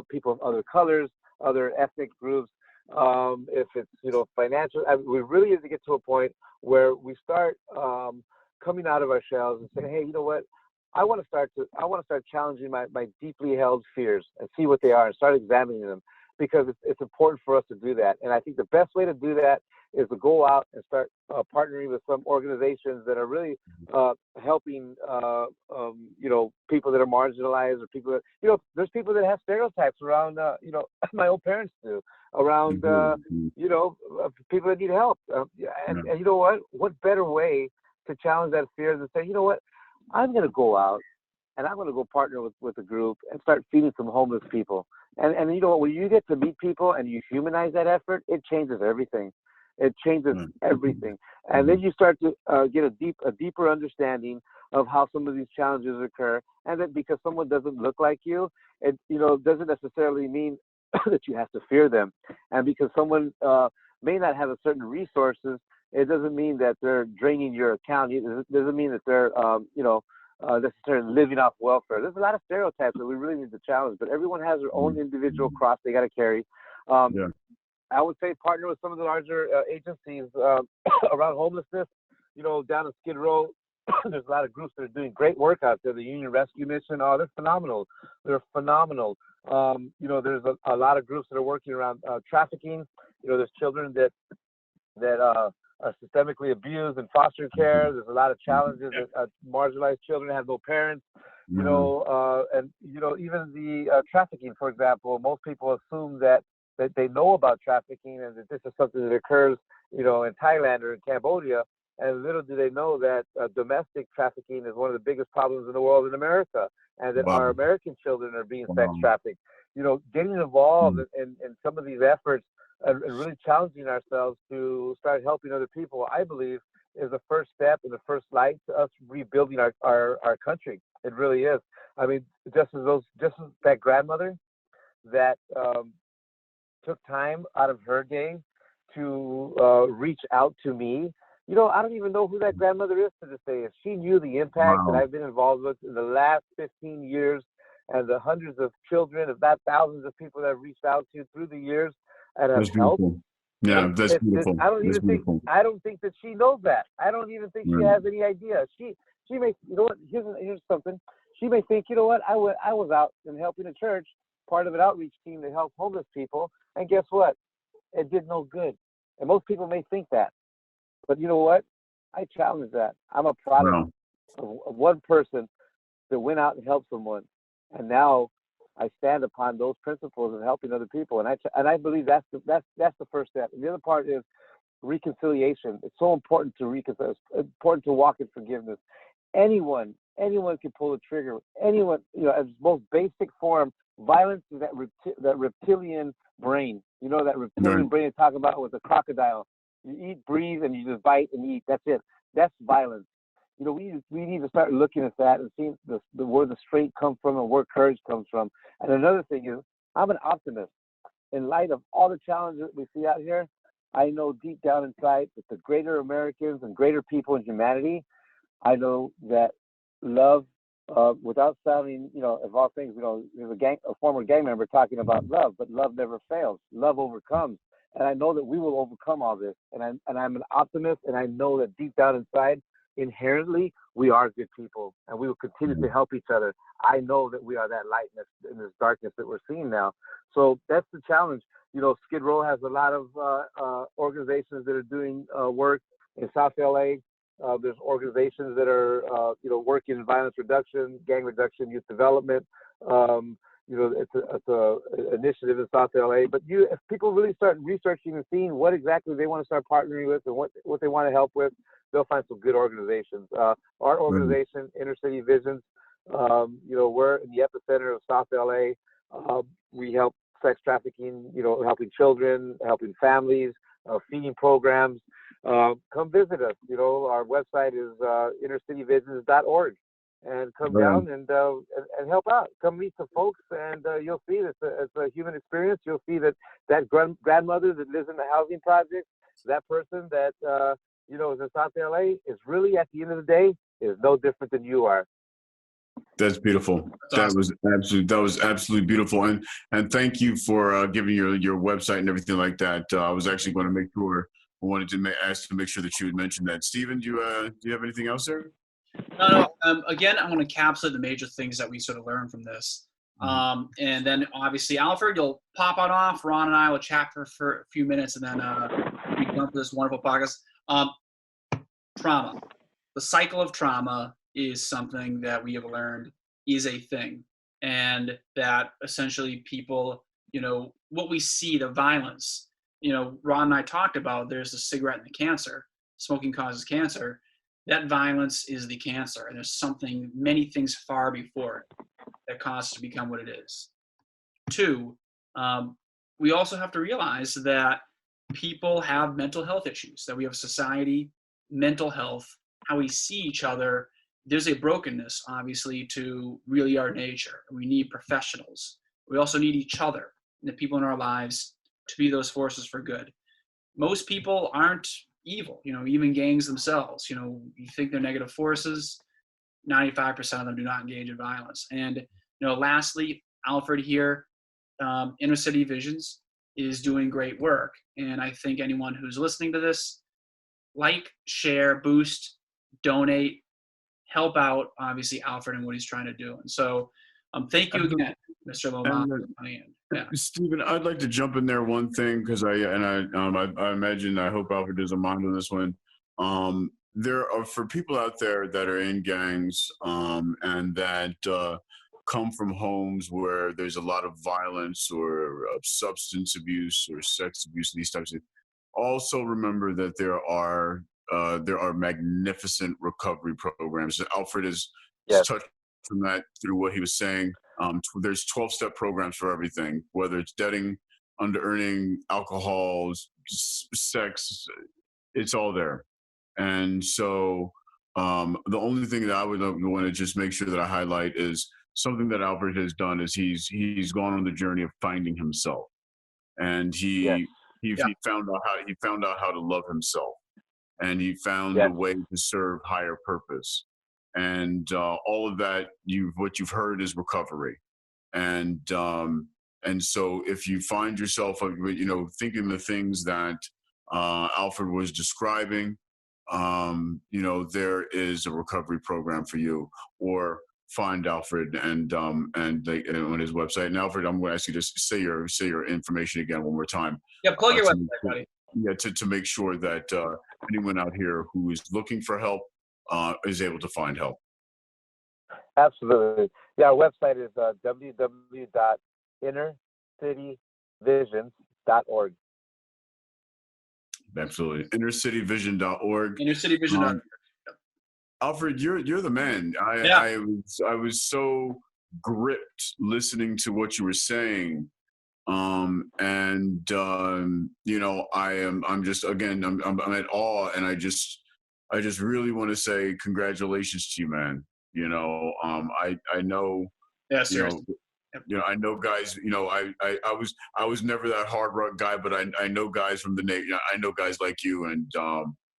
people of other colors, other ethnic groups, if it's, financial. We really need to get to a point where we start coming out of our shells and saying, hey, you know what? I want to start challenging my deeply held fears and see what they are and start examining them, because it's important for us to do that. And I think the best way to do that is to go out and start partnering with some organizations that are really helping, people that are marginalized, or people that, there's people that have stereotypes around, my own parents do, around, people that need help. And you know what better way to challenge that fear than say, you know what, I'm going to go out and I'm going to go partner with a group and start feeding some homeless people. And you know what, when you get to meet people and you humanize that effort, it changes everything. It changes everything. And then you start to get a deeper understanding of how some of these challenges occur. And that because someone doesn't look like you, it doesn't necessarily mean that you have to fear them. And because someone may not have a certain resources, it doesn't mean that they're draining your account. It doesn't mean that they're, necessarily living off welfare. There's a lot of stereotypes that we really need to challenge, but everyone has their own individual cross they got to carry. I would say partner with some of the larger agencies around homelessness. Down in Skid Row, there's a lot of groups that are doing great work out there. The Union Rescue Mission, they're phenomenal. There's a lot of groups that are working around trafficking. There's children that are systemically abused in foster care. There's a lot of challenges that marginalized children have no parents. And even the trafficking, for example, most people assume that they know about trafficking and that this is something that occurs, in Thailand or in Cambodia. And little do they know that domestic trafficking is one of the biggest problems in the world in America, and that our American children are being sex trafficked. Getting involved in some of these efforts and really challenging ourselves to start helping other people, I believe, is the first step and the first light to us rebuilding our country. It really is. I mean, just as that grandmother that took time out of her day to reach out to me. I don't even know who that grandmother is to this day. If she knew the impact that I've been involved with in the last 15 years and the hundreds of children, if not thousands of people that I've reached out to through the years and have helped. Yeah, that's beautiful. I don't think that she knows that. I don't even think she has any idea. She may, here's something. She may think, I was out and helping a church, part of an outreach team to help homeless people, and guess what? It did no good. And most people may think that. But you know what? I challenge that. I'm a product of one person that went out and helped someone, and now I stand upon those principles of helping other people. And I believe that's the first step. And the other part is reconciliation. It's so important to reconcile. It's important to walk in forgiveness. Anyone can pull the trigger. Anyone, at its most basic form, violence is that reptilian brain. That reptilian brain I'm talking about with the crocodile. You eat, breathe, and you just bite and eat. That's it. That's violence. We need to start looking at that and seeing where the strength comes from and where courage comes from. And another thing is, I'm an optimist. In light of all the challenges we see out here, I know deep down inside that the greater Americans and greater people in humanity, I know that love, without sounding, of all things, there's a former gang member talking about love, but love never fails. Love overcomes. And I know that we will overcome all this. And I'm an optimist, and I know that deep down inside, inherently, we are good people, and we will continue to help each other. I know that we are that light in this darkness that we're seeing now. So that's the challenge. Skid Row has a lot of organizations that are doing work in South LA. There's organizations that are, working in violence reduction, gang reduction, youth development. It's a initiative in South LA. But if people really start researching and seeing what exactly they want to start partnering with and what they want to help with, they'll find some good organizations. Our organization, Inner City Visions, we're in the epicenter of South LA. We help sex trafficking, helping children, helping families, feeding programs. Come visit us. Our website is innercityvisions.org. And come down and help out. Come meet some folks, and you'll see that it's a human experience. You'll see that grandmother that lives in the housing project, that person that is in South LA, is really, at the end of the day, is no different than you are. That's beautiful. That was absolutely beautiful. And thank you for giving your website and everything like that. I was actually going to make sure. I wanted to ask to make sure that you would mention that. Stephen, do you have anything else there? No. Again, I want to capsulate the major things that we sort of learned from this. And then obviously, Alfred, you'll pop on off. Ron and I will chat for a few minutes, and then we come to this wonderful podcast. Trauma. The cycle of trauma is something that we have learned is a thing. And that essentially people, what we see, the violence, Ron and I talked about, there's the cigarette and the cancer. Smoking causes cancer. That violence is the cancer, and there's many things far before it that causes it to become what it is. 2, we also have to realize that people have mental health issues, that we have society, mental health, how we see each other. There's a brokenness, obviously, to really our nature. We need professionals. We also need each other and the people in our lives to be those forces for good. Most people aren't evil, even gangs themselves, you think they're negative forces, 95% of them do not engage in violence. And, lastly, Alfred here, Inner City Visions is doing great work. And I think anyone who's listening to this, share, boost, donate, help out, obviously, Alfred and what he's trying to do. And so Thank you again, Mr. Lomas. Yeah. Stephen, I'd like to jump in there one thing because I imagine, I hope Alfred doesn't mind on this one. There are, for people out there that are in gangs and that come from homes where there's a lot of violence or substance abuse or sex abuse, these types of. Also remember that there are magnificent recovery programs. Alfred has touched on that through what he was saying. There's 12-step programs for everything, whether it's debting, under-earning, alcohol, sex, it's all there. And so the only thing that I would want to just make sure that I highlight is something that Alfred has done is he's gone on the journey of finding himself. And he found out how to love himself, and he found a way to serve higher purpose. And all of that, what you've heard is recovery. And so if you find yourself, thinking the things that Alfred was describing, there is a recovery program for you. Or find Alfred and on his website. And Alfred, I'm going to ask you to say your information again one more time. Yeah, plug your website, buddy. Yeah, to make sure that anyone out here who is looking for help is able to find help. Absolutely. Yeah, our website is www.innercityvisions.org. Absolutely. Innercityvision.org. Innercityvision.org. Alfred, you're the man. I was so gripped listening to what you were saying. I'm just I'm at awe, and I just really want to say congratulations to you, man. I know. Yeah, seriously. I know guys. I was never that hard rock guy, but I know guys from the Navy. I know guys like you, and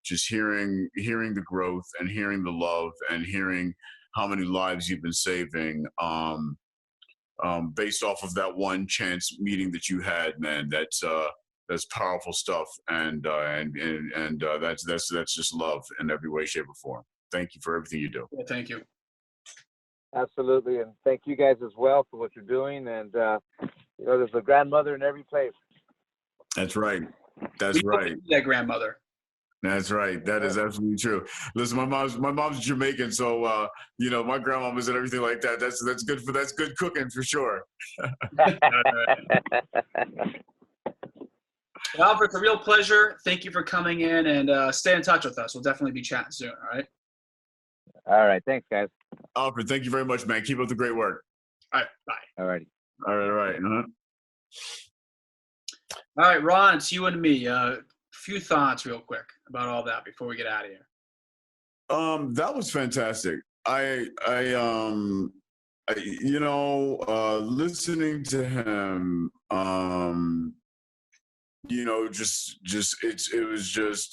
just hearing the growth and hearing the love and hearing how many lives you've been saving. Based off of that one chance meeting that you had, man, that's powerful stuff, and that's just love in every way, shape, or form. Thank you for everything you do. Yeah, thank you. Absolutely, and thank you guys as well for what you're doing. And there's a grandmother in every place. That's right. That's right. That grandmother. That's right. That is absolutely true. Listen, my mom's Jamaican, so my grandmama's and everything like that. That's good cooking for sure. Alfred, it's a real pleasure. Thank you for coming in, and stay in touch with us. We'll definitely be chatting soon. All right. All right. Thanks, guys. Alfred, thank you very much, man. Keep up the great work. All right. Bye. All righty. All right. Uh-huh. All right, Ron, it's you and me. Few thoughts real quick about all that before we get out of here. That was fantastic. Listening to him,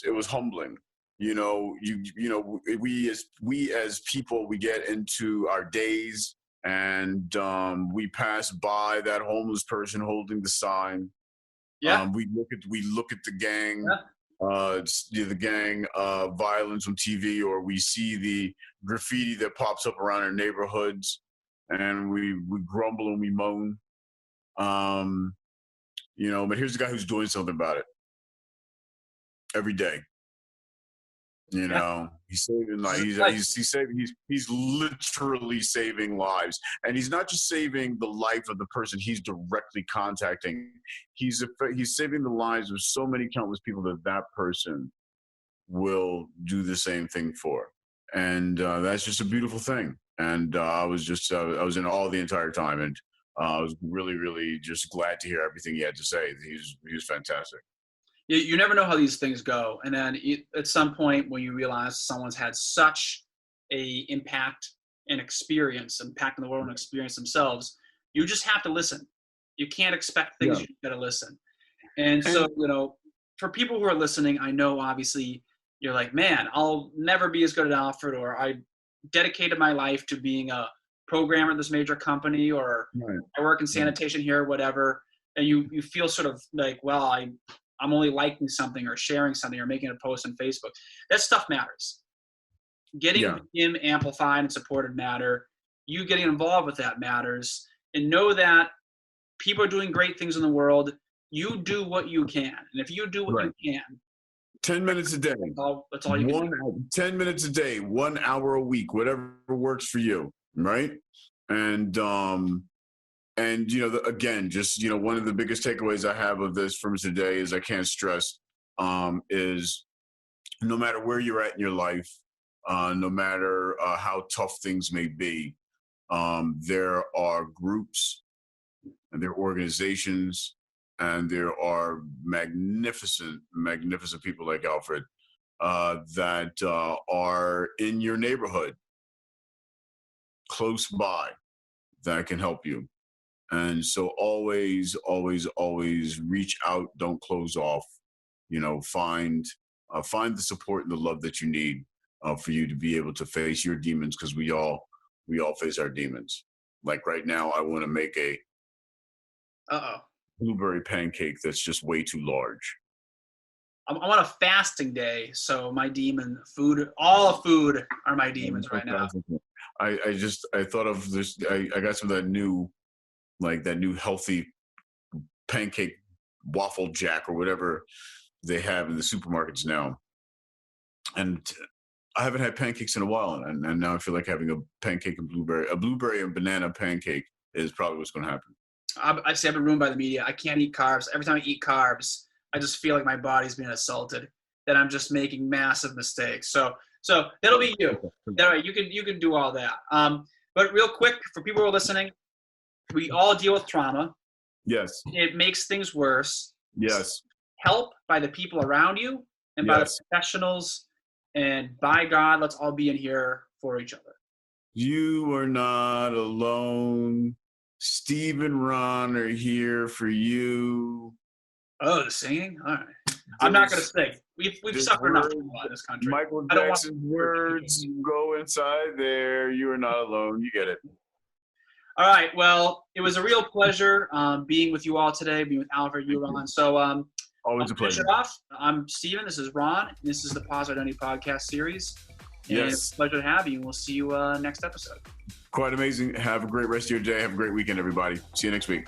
it was humbling. We as people, we get into our days, and we pass by that homeless person holding the sign. Yeah. We look at the gang, the gang violence on TV, or we see the graffiti that pops up around our neighborhoods, and we grumble and we moan. But here's the guy who's doing something about it every day. He's saving lives. He's literally saving lives, and he's not just saving the life of the person he's directly contacting. He's saving the lives of so many countless people that person will do the same thing for, and that's just a beautiful thing. And I was in awe the entire time, and I was really, really just glad to hear everything he had to say. He was fantastic. You never know how these things go. And then at some point when you realize someone's had such a impact and experience, impact in the world and experience themselves, you just have to listen. You can't expect things. You got to listen. And so, for people who are listening, I know obviously you're like, man, I'll never be as good at Alfred, or I dedicated my life to being a programmer at this major company, or I work in sanitation here, or whatever. And you feel sort of like, well, I'm only liking something or sharing something or making a post on Facebook. That stuff matters. Getting him amplified and supported matter. you getting involved with that matters. And know that people are doing great things in the world. You do what you can. And if you do what you can, 10 minutes a day. That's all you can do. 10 minutes a day, 1 hour a week, whatever works for you, right? And again, just, one of the biggest takeaways I have of this from today is I can't stress is no matter where you're at in your life, no matter how tough things may be, there are groups and there are organizations and there are magnificent people like Alfred that are in your neighborhood, close by, that can help you. And so always reach out, don't close off, find the support and the love that you need for you to be able to face your demons, because we all face our demons. Like right now, I want to make a blueberry pancake that's just way too large. I'm on a fasting day, so my demon food, all food are my demons right now. I thought of this. I got some of that new healthy pancake waffle jack or whatever they have in the supermarkets now. And I haven't had pancakes in a while, and now I feel like having a pancake and blueberry and banana pancake is probably what's going to happen. I say I've been ruined by the media. I can't eat carbs. Every time I eat carbs, I just feel like my body's being assaulted, that I'm just making massive mistakes. So that'll be you. All right, you can do all that. But real quick, for people who are listening, we all deal with trauma. Yes. It makes things worse. Yes. Help by the people around you and by the professionals. And by God, let's all be in here for each other. You are not alone. Steve and Ron are here for you. Oh, the singing? All right. I'm not going to sing. We've suffered enough in this country. Michael Jackson's words go inside there. You are not alone. You get it. All right. Well, it was a real pleasure being with you all today, being with Alfred, you, Ron. So always a pleasure. Finish it off. I'm Steven. This is Ron. And this is the Positive Identity podcast series. And yes. It's a pleasure to have you. We'll see you next episode. Quite amazing. Have a great rest of your day. Have a great weekend, everybody. See you next week.